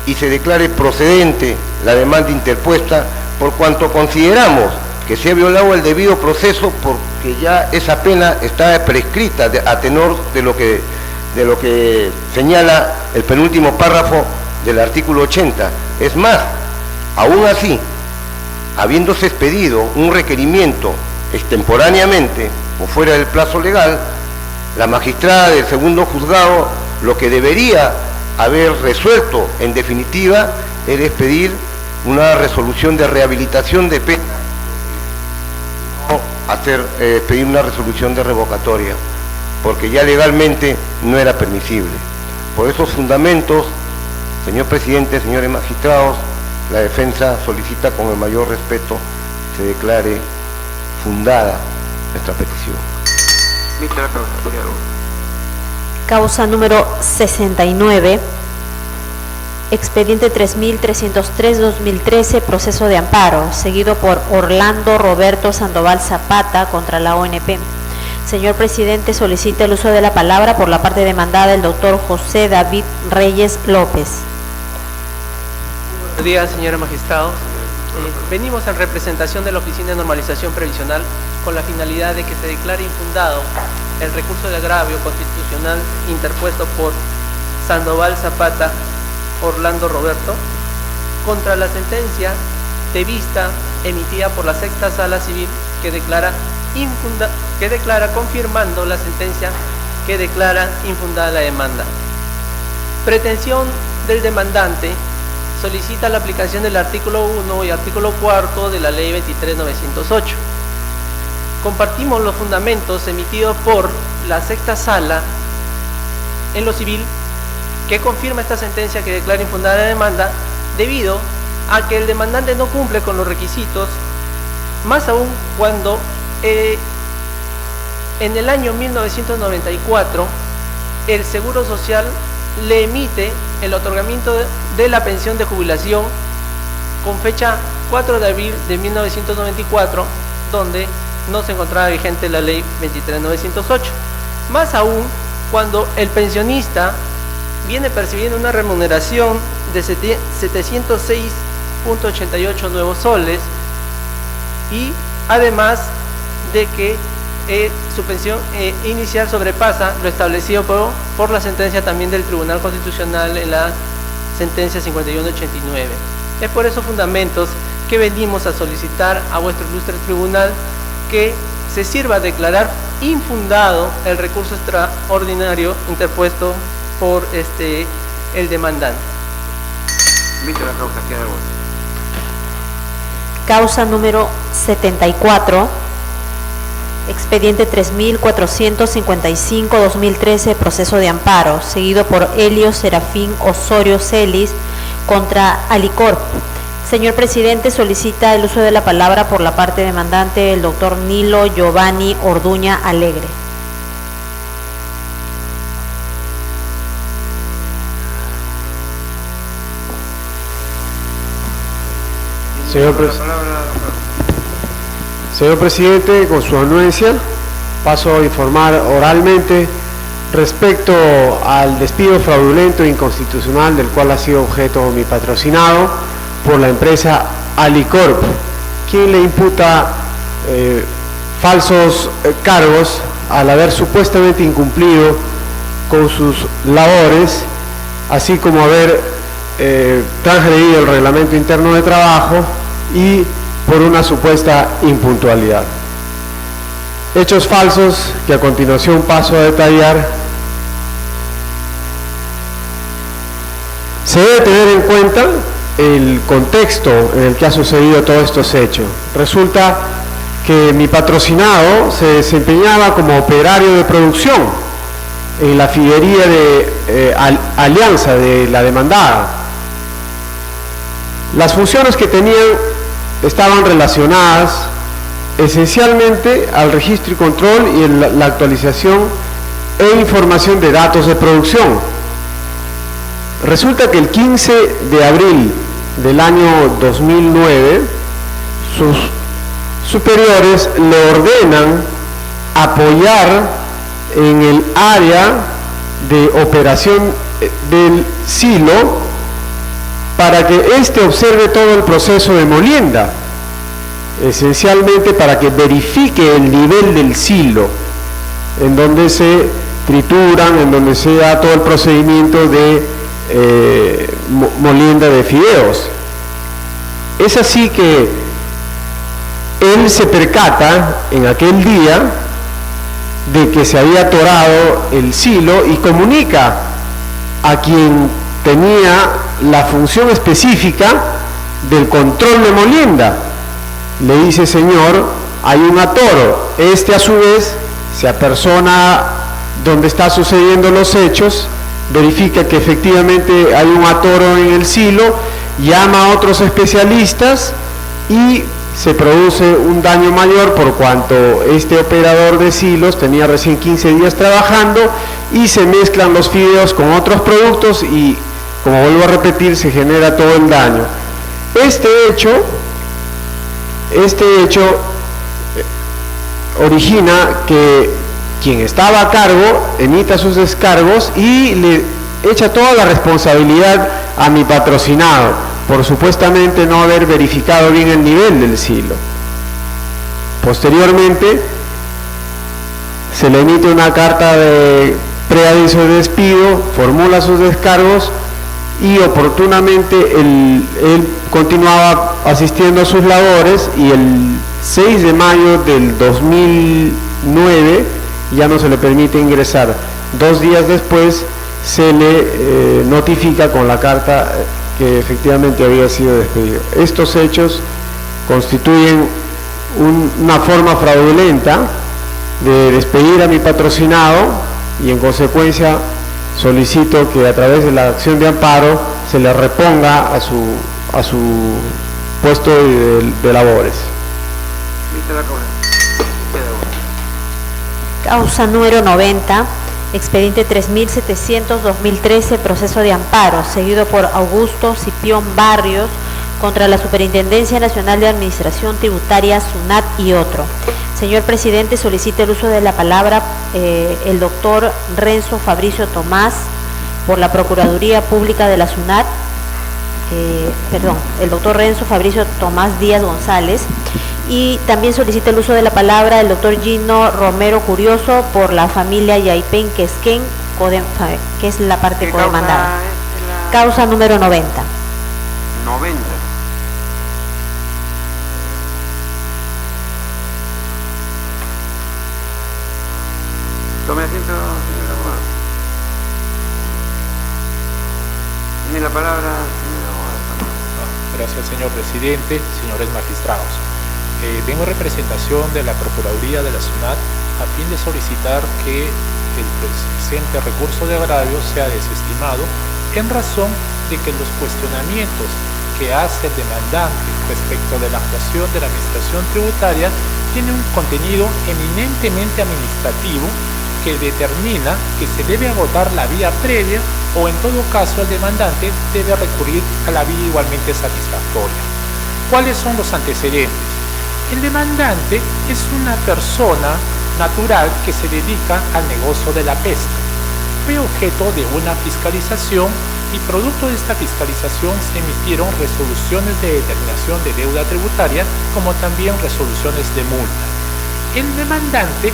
y se declare procedente la demanda interpuesta, por cuanto consideramos que se ha violado el debido proceso, porque ya esa pena está prescrita a tenor de lo que señala el penúltimo párrafo del artículo 80. Es más, aún así, habiéndose expedido un requerimiento extemporáneamente o fuera del plazo legal, la magistrada del segundo juzgado lo que debería haber resuelto en definitiva es expedir una resolución de rehabilitación de pena, no pedir una resolución de revocatoria, porque ya legalmente no era permisible. Por esos fundamentos, señor presidente, señores magistrados, la defensa solicita con el mayor respeto se declare fundada nuestra petición. Vista la causa. Causa número 69, expediente 3303-2013, proceso de amparo, seguido por Orlando Roberto Sandoval Zapata contra la ONP. Señor presidente, solicita el uso de la palabra por la parte demandada el doctor José David Reyes López. Buenos días, señores magistrados. Venimos en representación de la Oficina de Normalización Previsional con la finalidad de que se declare infundado el recurso de agravio constitucional interpuesto por Sandoval Zapata Orlando Roberto contra la sentencia de vista emitida por la Sexta Sala Civil que declara confirmando la sentencia que declara infundada la demanda. Pretensión del demandante solicita la aplicación del artículo 1 y artículo 4 de la Ley 23.908. Compartimos los fundamentos emitidos por la Sexta Sala en lo civil que confirma esta sentencia que declara infundada la demanda debido a que el demandante no cumple con los requisitos, más aún cuando en el año 1994 el Seguro Social le emite el otorgamiento de la pensión de jubilación con fecha 4 de abril de 1994, donde no se encontraba vigente la Ley 23.908. Más aún cuando el pensionista viene percibiendo una remuneración de 706.88 nuevos soles y además de que su pensión inicial sobrepasa lo establecido por la sentencia también del Tribunal Constitucional en la sentencia 5189. Es por esos fundamentos que venimos a solicitar a vuestro ilustre tribunal que se sirva a declarar infundado el recurso extraordinario interpuesto por el demandante. Vista la causa, queda de voto. Causa número 74, expediente 3455-2013, proceso de amparo, seguido por Helio Serafín Osorio Celis contra Alicorp. Señor presidente, solicita el uso de la palabra por la parte demandante el doctor Nilo Giovanni Orduña Alegre. Señor presidente, con su anuencia, paso a informar oralmente respecto al despido fraudulento e inconstitucional del cual ha sido objeto mi patrocinado por la empresa Alicorp, quien le imputa falsos cargos al haber supuestamente incumplido con sus labores, así como haber transgredido el reglamento interno de trabajo y por una supuesta impuntualidad. Hechos falsos que a continuación paso a detallar. Se debe tener en cuenta el contexto en el que ha sucedido todos estos hechos. Resulta que mi patrocinado se desempeñaba como operario de producción en la fidería de Alianza de la demandada. Las funciones que tenían estaban relacionadas esencialmente al registro y control y en la actualización e información de datos de producción. Resulta que el 15 de abril del año 2009, sus superiores le ordenan apoyar en el área de operación del silo para que éste observe todo el proceso de molienda, esencialmente para que verifique el nivel del silo, en donde se trituran, en donde se da todo el procedimiento de molienda de fideos. Es así que él se percata en aquel día de que se había atorado el silo y comunica a quien tenía la función específica del control de molienda. Le dice: señor, hay un atoro. Este a su vez se apersona donde está sucediendo los hechos, verifica que efectivamente hay un atoro en el silo, llama a otros especialistas y se produce un daño mayor por cuanto este operador de silos tenía recién 15 días trabajando y se mezclan los fideos con otros productos y, como vuelvo a repetir, se genera todo el daño. Este hecho origina que quien estaba a cargo emita sus descargos y le echa toda la responsabilidad a mi patrocinado por supuestamente no haber verificado bien el nivel del silo. Posteriormente se le emite una carta de preaviso de despido, formula sus descargos y oportunamente él continuaba asistiendo a sus labores, y el 6 de mayo del 2009 ya no se le permite ingresar. 2 días después se le notifica con la carta que efectivamente había sido despedido. Estos hechos constituyen una forma fraudulenta de despedir a mi patrocinado y en consecuencia solicito que a través de la acción de amparo se le reponga a su puesto de labores. Causa número 90, expediente 3700-2013, proceso de amparo, seguido por Augusto Cipión Barrios contra la Superintendencia Nacional de Administración Tributaria, SUNAT y otro. Señor presidente, solicita el uso de la palabra el doctor Renzo Fabricio Tomás por la Procuraduría Pública de la SUNAT, el doctor Renzo Fabricio Tomás Díaz González, y también solicita el uso de la palabra el doctor Gino Romero Curioso por la familia Yaipen Quesquén, que es la parte codemandada. Causa número 90. 90. Tome asiento, señor abogado. Tiene la palabra, señor abogado. Gracias, señor presidente, señores magistrados. Tengo representación de la Procuraduría de la SUNAT a fin de solicitar que el presente recurso de agravio sea desestimado en razón de que los cuestionamientos que hace el demandante respecto de la actuación de la Administración Tributaria tiene un contenido eminentemente administrativo que determina que se debe agotar la vía previa o en todo caso el demandante debe recurrir a la vía igualmente satisfactoria. ¿Cuáles son los antecedentes? El demandante es una persona natural que se dedican al negocio de la pesca. Fue objeto de una fiscalización y producto de esta fiscalización se emitieron resoluciones de determinación de deuda tributaria como también resoluciones de multa. El demandante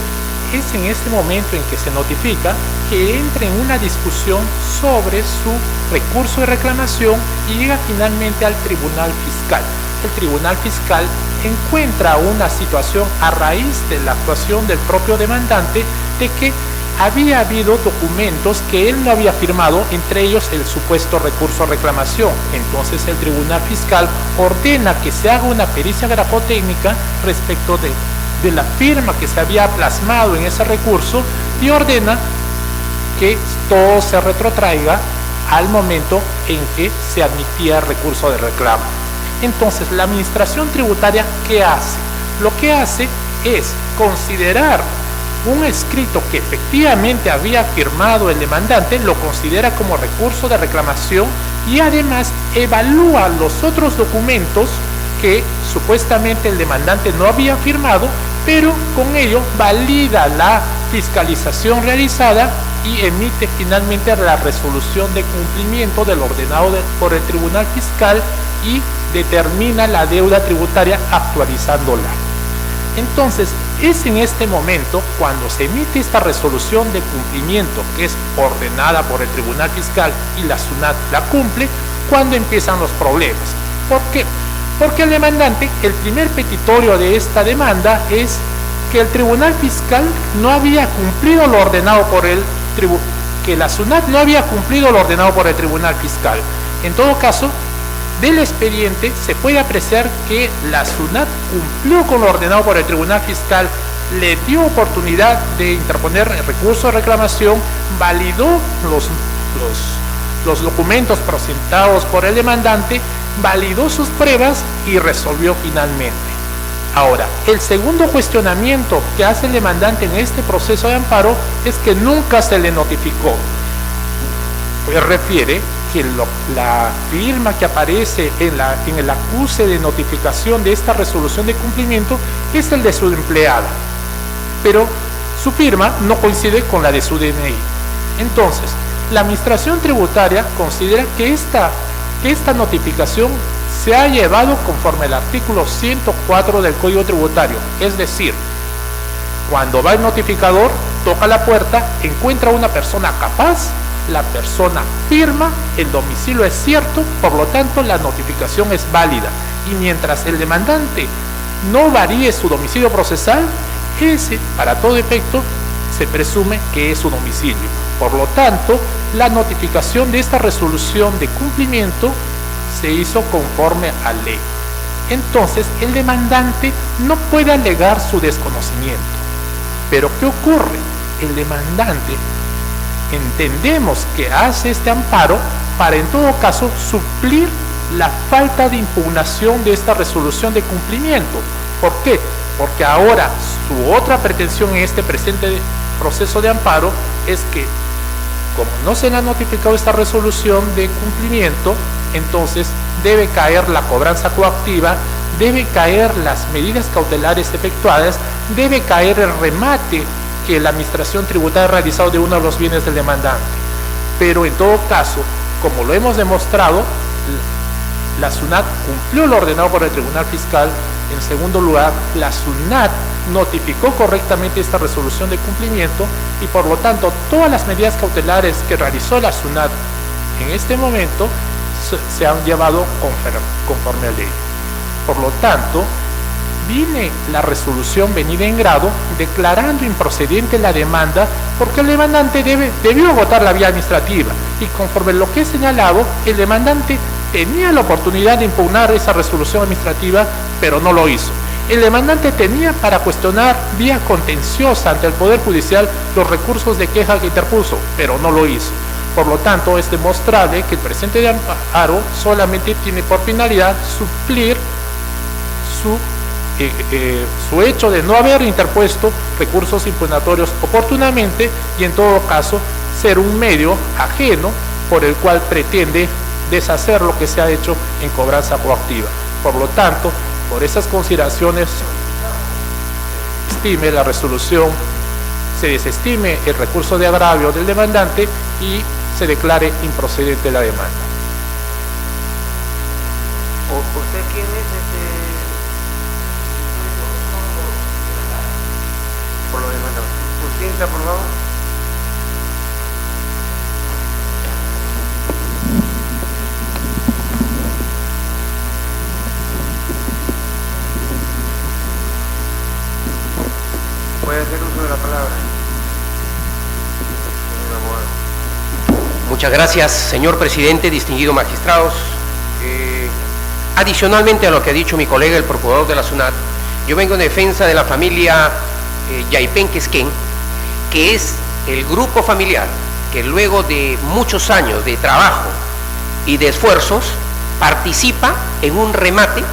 es en este momento en que se notifica que entra en una discusión sobre su recurso de reclamación y llega finalmente al Tribunal Fiscal. El Tribunal Fiscal encuentra una situación a raíz de la actuación del propio demandante de que había habido documentos que él no había firmado, entre ellos el supuesto recurso a reclamación. Entonces el Tribunal Fiscal ordena que se haga una pericia grafotécnica respecto de la firma que se había plasmado en ese recurso y ordena que todo se retrotraiga al momento en que se admitía el recurso de reclamo. Entonces la administración tributaria, ¿qué hace? Lo que hace es considerar un escrito que efectivamente había firmado el demandante, lo considera como recurso de reclamación y además evalúa los otros documentos que supuestamente el demandante no había firmado, pero con ello valida la fiscalización realizada y emite finalmente la resolución de cumplimiento del ordenado por el Tribunal Fiscal y determina la deuda tributaria actualizándola. Entonces, es en este momento cuando se emite esta resolución de cumplimiento que es ordenada por el Tribunal Fiscal y la SUNAT la cumple, cuando empiezan los problemas. ¿Por qué? Porque el demandante, el primer petitorio de esta demanda es que el Tribunal Fiscal no había cumplido lo ordenado por el Tribunal, que la SUNAT no había cumplido lo ordenado por el Tribunal Fiscal. En todo caso, del expediente se puede apreciar que la SUNAT cumplió con lo ordenado por el Tribunal Fiscal, le dio oportunidad de interponer el recurso de reclamación, validó los documentos presentados por el demandante, validó sus pruebas y resolvió finalmente. Ahora, el segundo cuestionamiento que hace el demandante en este proceso de amparo es que nunca se le notificó. Pues refiere que la firma que aparece en el acuse de notificación de esta resolución de cumplimiento es el de su empleada, pero su firma no coincide con la de su DNI. Entonces, la administración tributaria considera que esta notificación se ha llevado conforme al artículo 104 del Código Tributario, es decir, cuando va el notificador, toca la puerta, encuentra una persona capaz, la persona firma, el domicilio es cierto, por lo tanto la notificación es válida. Y mientras el demandante no varíe su domicilio procesal, ese, para todo efecto, se presume que es su domicilio. Por lo tanto, la notificación de esta resolución de cumplimiento se hizo conforme a ley. Entonces, el demandante no puede alegar su desconocimiento. Pero, ¿qué ocurre? El demandante, entendemos que hace este amparo para, en todo caso, suplir la falta de impugnación de esta resolución de cumplimiento. ¿Por qué? Porque ahora su otra pretensión en este presente proceso de amparo es que, como no se le ha notificado esta resolución de cumplimiento, entonces debe caer la cobranza coactiva, debe caer las medidas cautelares efectuadas, debe caer el remate que la administración tributaria ha realizado de uno de los bienes del demandante. Pero en todo caso, como lo hemos demostrado, la SUNAT cumplió lo ordenado por el Tribunal Fiscal. En segundo lugar, la SUNAT notificó correctamente esta resolución de cumplimiento y por lo tanto todas las medidas cautelares que realizó la SUNAT en este momento se han llevado conforme a ley. Por lo tanto, viene la resolución venida en grado declarando improcedente la demanda porque el demandante debió agotar la vía administrativa y conforme a lo que he señalado, el demandante tenía la oportunidad de impugnar esa resolución administrativa, pero no lo hizo. El demandante tenía para cuestionar vía contenciosa ante el Poder Judicial los recursos de queja que interpuso, pero no lo hizo. Por lo tanto, es demostrable que el presente de amparo solamente tiene por finalidad suplir su hecho de no haber interpuesto recursos impugnatorios oportunamente y en todo caso ser un medio ajeno por el cual pretende deshacer lo que se ha hecho en cobranza coactiva. Por lo tanto, por esas consideraciones, estime la resolución se desestime el recurso de agravio del demandante y se declare improcedente la demanda. ¿Usted quién es? Por lo demandado. Sienta, por favor. Puede hacer uso de la palabra. Muchas gracias, señor presidente, distinguidos magistrados. Adicionalmente a lo que ha dicho mi colega, el procurador de la SUNAT, yo vengo en defensa de la familia Yaipen Quesquén, que es el grupo familiar que luego de muchos años de trabajo y de esfuerzos participa en un remate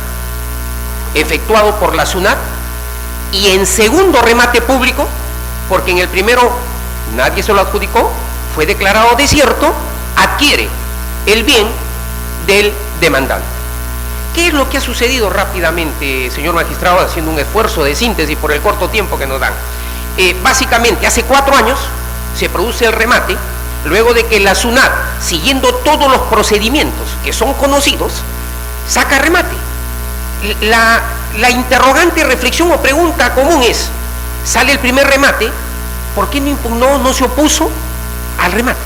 efectuado por la SUNAT y en segundo remate público, porque en el primero nadie se lo adjudicó, fue declarado desierto, adquiere el bien del demandante. ¿Qué es lo que ha sucedido rápidamente, señor magistrado, haciendo un esfuerzo de síntesis por el corto tiempo que nos dan? Básicamente, hace 4 años se produce el remate, luego de que la SUNAT, siguiendo todos los procedimientos que son conocidos, saca remate. La interrogante, reflexión o pregunta común es, sale el primer remate, ¿por qué no impugnó, no se opuso al remate?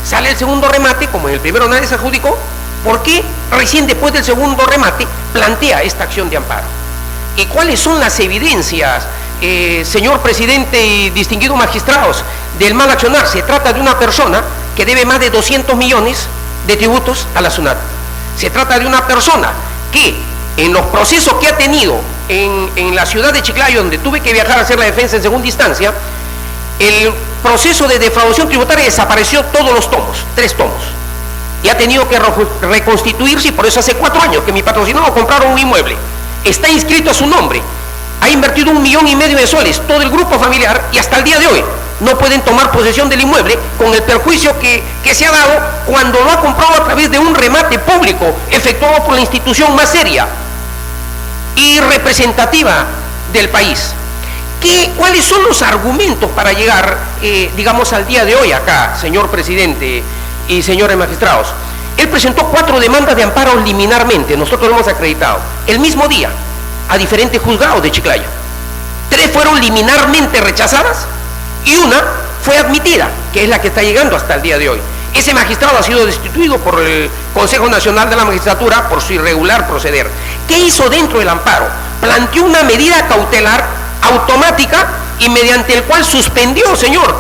Sale el segundo remate, como en el primero nadie se adjudicó, ¿por qué recién después del segundo remate plantea esta acción de amparo? ¿Y cuáles son las evidencias, señor presidente y distinguidos magistrados, del mal accionar? Se trata de una persona que debe más de 200 millones de tributos a la SUNAT. Se trata de una persona que en los procesos que ha tenido en la ciudad de Chiclayo, donde tuve que viajar a hacer la defensa en segunda instancia, el proceso de defraudación tributaria desapareció todos los tomos, 3 tomos. Y ha tenido que reconstituirse, y por eso hace 4 años que mi patrocinado compraron un inmueble. Está inscrito a su nombre. Ha invertido 1,5 millones de soles, todo el grupo familiar, y hasta el día de hoy no pueden tomar posesión del inmueble con el perjuicio que se ha dado cuando lo ha comprado a través de un remate público efectuado por la institución más seria y representativa del país. ¿Cuáles son los argumentos para llegar, digamos, al día de hoy acá, señor presidente y señores magistrados? Él presentó 4 demandas de amparo liminarmente, nosotros lo hemos acreditado, el mismo día, a diferentes juzgados de Chiclayo. 3 fueron liminarmente rechazadas y una fue admitida, que es la que está llegando hasta el día de hoy. Ese magistrado ha sido destituido por el Consejo Nacional de la Magistratura por su irregular proceder. ¿Qué hizo dentro del amparo? Planteó una medida cautelar automática y mediante el cual suspendió, señor,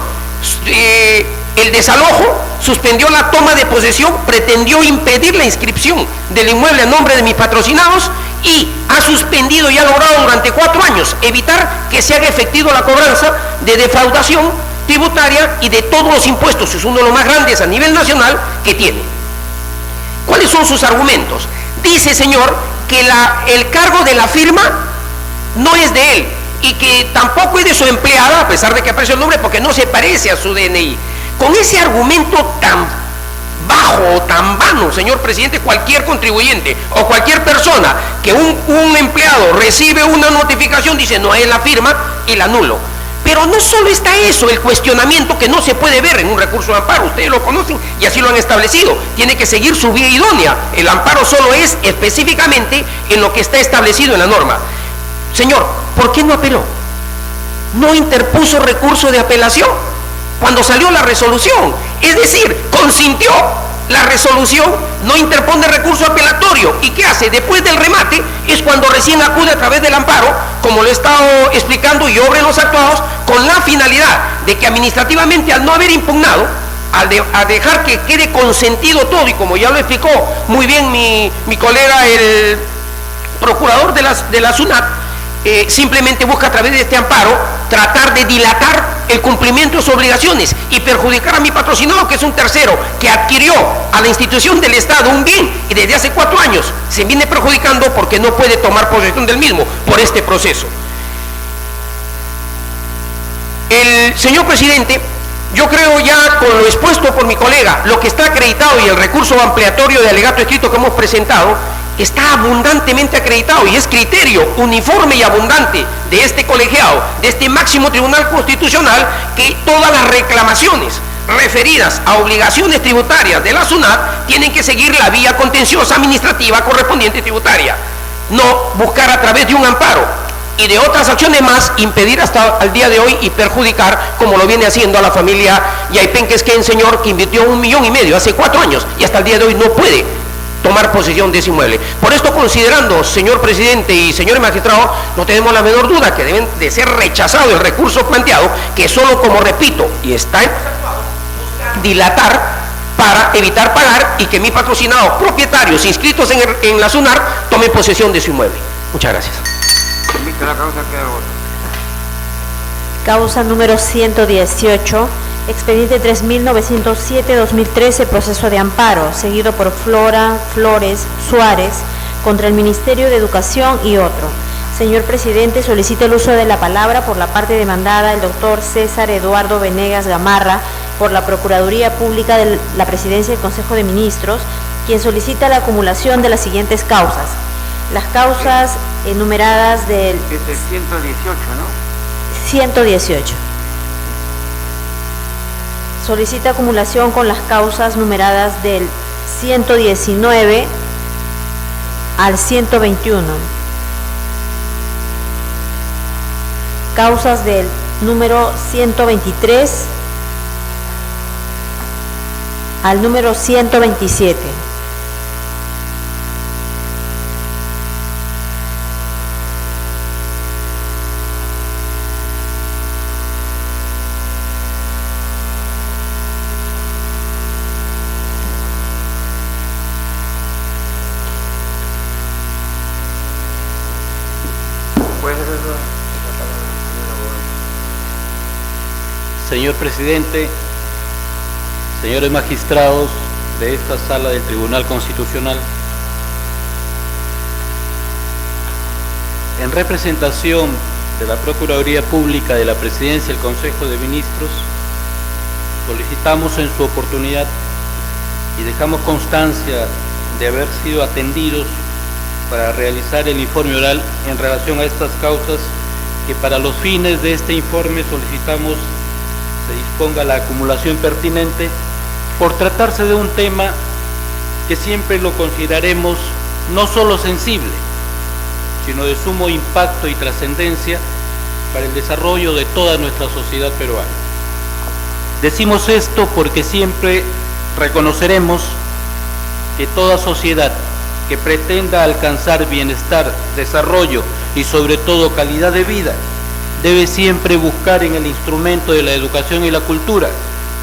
el desalojo, suspendió la toma de posesión, pretendió impedir la inscripción del inmueble a nombre de mis patrocinados y ha suspendido y ha logrado durante 4 años evitar que se haga efectivo la cobranza de defraudación tributaria y de todos los impuestos. Es uno de los más grandes a nivel nacional que tiene. ¿Cuáles son sus argumentos? Dice, señor, que el cargo de la firma no es de él y que tampoco es de su empleada, a pesar de que aparece el nombre, porque no se parece a su DNI. Con ese argumento tan bajo, tan vano, señor presidente, cualquier contribuyente o cualquier persona que un empleado recibe una notificación, dice no es la firma y la anulo. Pero no solo está eso, el cuestionamiento que no se puede ver en un recurso de amparo, ustedes lo conocen y así lo han establecido, tiene que seguir su vía idónea, el amparo solo es específicamente en lo que está establecido en la norma. Señor, ¿por qué no apeló? ¿No interpuso recurso de apelación cuando salió la resolución? Es decir, consintió la resolución, no interpone recurso apelatorio. ¿Y qué hace? Después del remate es cuando recién acude a través del amparo, como lo he estado explicando y obra en los actuados, con la finalidad de que administrativamente, al no haber impugnado, a dejar que quede consentido todo, y como ya lo explicó muy bien mi colega, el procurador de la SUNAT, simplemente busca a través de este amparo tratar de dilatar el cumplimiento de sus obligaciones y perjudicar a mi patrocinado, que es un tercero que adquirió a la institución del Estado un bien y desde hace 4 años se viene perjudicando porque no puede tomar posesión del mismo por este proceso. El señor presidente, yo creo ya con lo expuesto por mi colega, lo que está acreditado y el recurso ampliatorio de alegato escrito que hemos presentado, está abundantemente acreditado y es criterio uniforme y abundante de este colegiado, de este máximo tribunal constitucional, que todas las reclamaciones referidas a obligaciones tributarias de la SUNAT tienen que seguir la vía contenciosa administrativa correspondiente tributaria, no buscar a través de un amparo y de otras acciones más impedir hasta el día de hoy y perjudicar, como lo viene haciendo a la familia Yaipen Quesquén, señor, que invirtió 1,5 millones hace 4 años y hasta el día de hoy no puede tomar posesión de ese inmueble. Por esto, considerando, señor presidente y señores magistrados, no tenemos la menor duda que deben de ser rechazado el recurso planteado, que solo, como repito, y está en dilatar para evitar pagar y que mis patrocinados propietarios inscritos en la SUNAR tomen posesión de su inmueble. Muchas gracias. La causa queda voto. Causa número 118, expediente 3907-2013, proceso de amparo, seguido por Flora Flores Suárez, contra el Ministerio de Educación y otro. Señor presidente, solicita el uso de la palabra por la parte demandada, el doctor César Eduardo Venegas Gamarra, por la Procuraduría Pública de la Presidencia del Consejo de Ministros, quien solicita la acumulación de las siguientes causas. Las causas enumeradas del... Es el 118, ¿no? 118. Solicita acumulación con las causas numeradas del 119 al 121. Causas del número 123 al número 127. Señor presidente, señores magistrados de esta sala del Tribunal Constitucional, en representación de la Procuraduría Pública de la Presidencia del Consejo de Ministros, solicitamos en su oportunidad y dejamos constancia de haber sido atendidos para realizar el informe oral en relación a estas causas, que para los fines de este informe solicitamos se disponga la acumulación pertinente por tratarse de un tema que siempre lo consideraremos no solo sensible, sino de sumo impacto y trascendencia para el desarrollo de toda nuestra sociedad peruana. Decimos esto porque siempre reconoceremos que toda sociedad que pretenda alcanzar bienestar, desarrollo y sobre todo calidad de vida debe siempre buscar en el instrumento de la educación y la cultura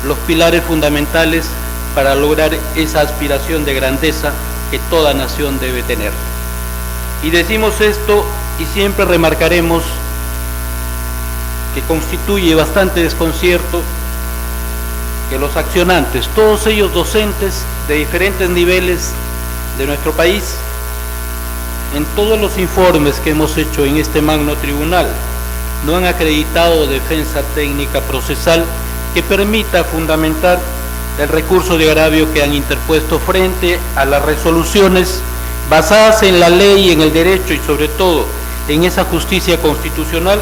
los pilares fundamentales para lograr esa aspiración de grandeza que toda nación debe tener. Y decimos esto y siempre remarcaremos que constituye bastante desconcierto que los accionantes, todos ellos docentes de diferentes niveles de nuestro país, en todos los informes que hemos hecho en este magno tribunal, no han acreditado defensa técnica procesal que permita fundamentar el recurso de agravio que han interpuesto frente a las resoluciones basadas en la ley, en el derecho y sobre todo en esa justicia constitucional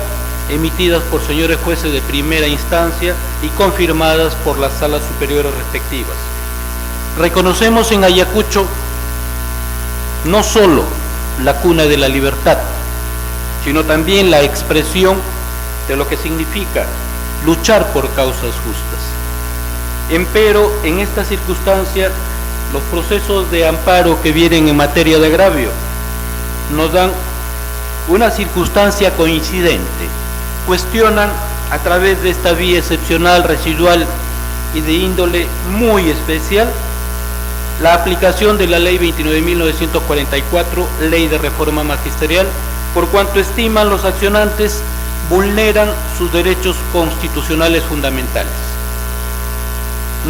emitidas por señores jueces de primera instancia y confirmadas por las salas superiores respectivas. Reconocemos en Ayacucho no solo la cuna de la libertad, sino también la expresión de lo que significa luchar por causas justas. Empero, en esta circunstancia, los procesos de amparo que vienen en materia de agravio nos dan una circunstancia coincidente, cuestionan a través de esta vía excepcional, residual y de índole muy especial la aplicación de la Ley 29.944, Ley de Reforma Magisterial, por cuanto estiman los accionantes vulneran sus derechos constitucionales fundamentales.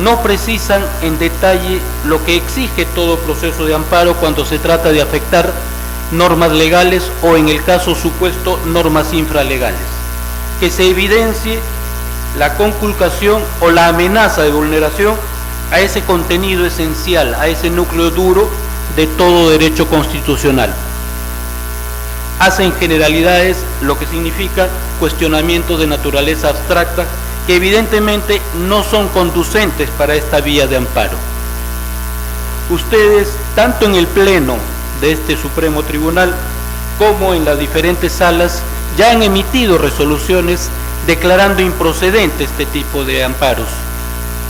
No precisan en detalle lo que exige todo proceso de amparo cuando se trata de afectar normas legales o, en el caso supuesto, normas infralegales. Que se evidencie la conculcación o la amenaza de vulneración a ese contenido esencial, a ese núcleo duro de todo derecho constitucional. Hacen generalidades, lo que significa cuestionamientos de naturaleza abstracta que evidentemente no son conducentes para esta vía de amparo. Ustedes, tanto en el Pleno de este Supremo Tribunal como en las diferentes salas, ya han emitido resoluciones declarando improcedente este tipo de amparos.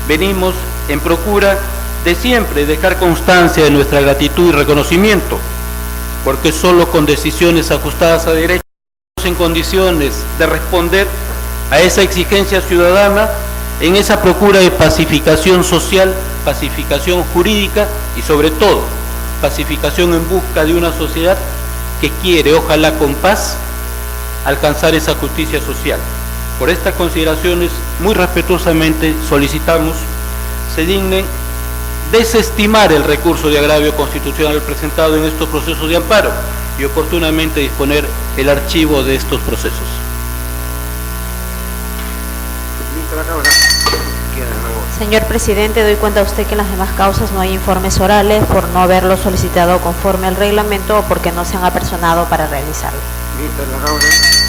Venimos en procura de siempre dejar constancia de nuestra gratitud y reconocimiento, porque solo con decisiones ajustadas a derecho estamos en condiciones de responder a esa exigencia ciudadana en esa procura de pacificación social, pacificación jurídica y sobre todo pacificación en busca de una sociedad que quiere, ojalá con paz, alcanzar esa justicia social. Por estas consideraciones, muy respetuosamente solicitamos se dignen desestimar el recurso de agravio constitucional presentado en estos procesos de amparo y oportunamente disponer el archivo de estos procesos. Señor presidente, doy cuenta a usted que en las demás causas no hay informes orales por no haberlo solicitado conforme al reglamento o porque no se han apersonado para realizarlo. Lista la causa.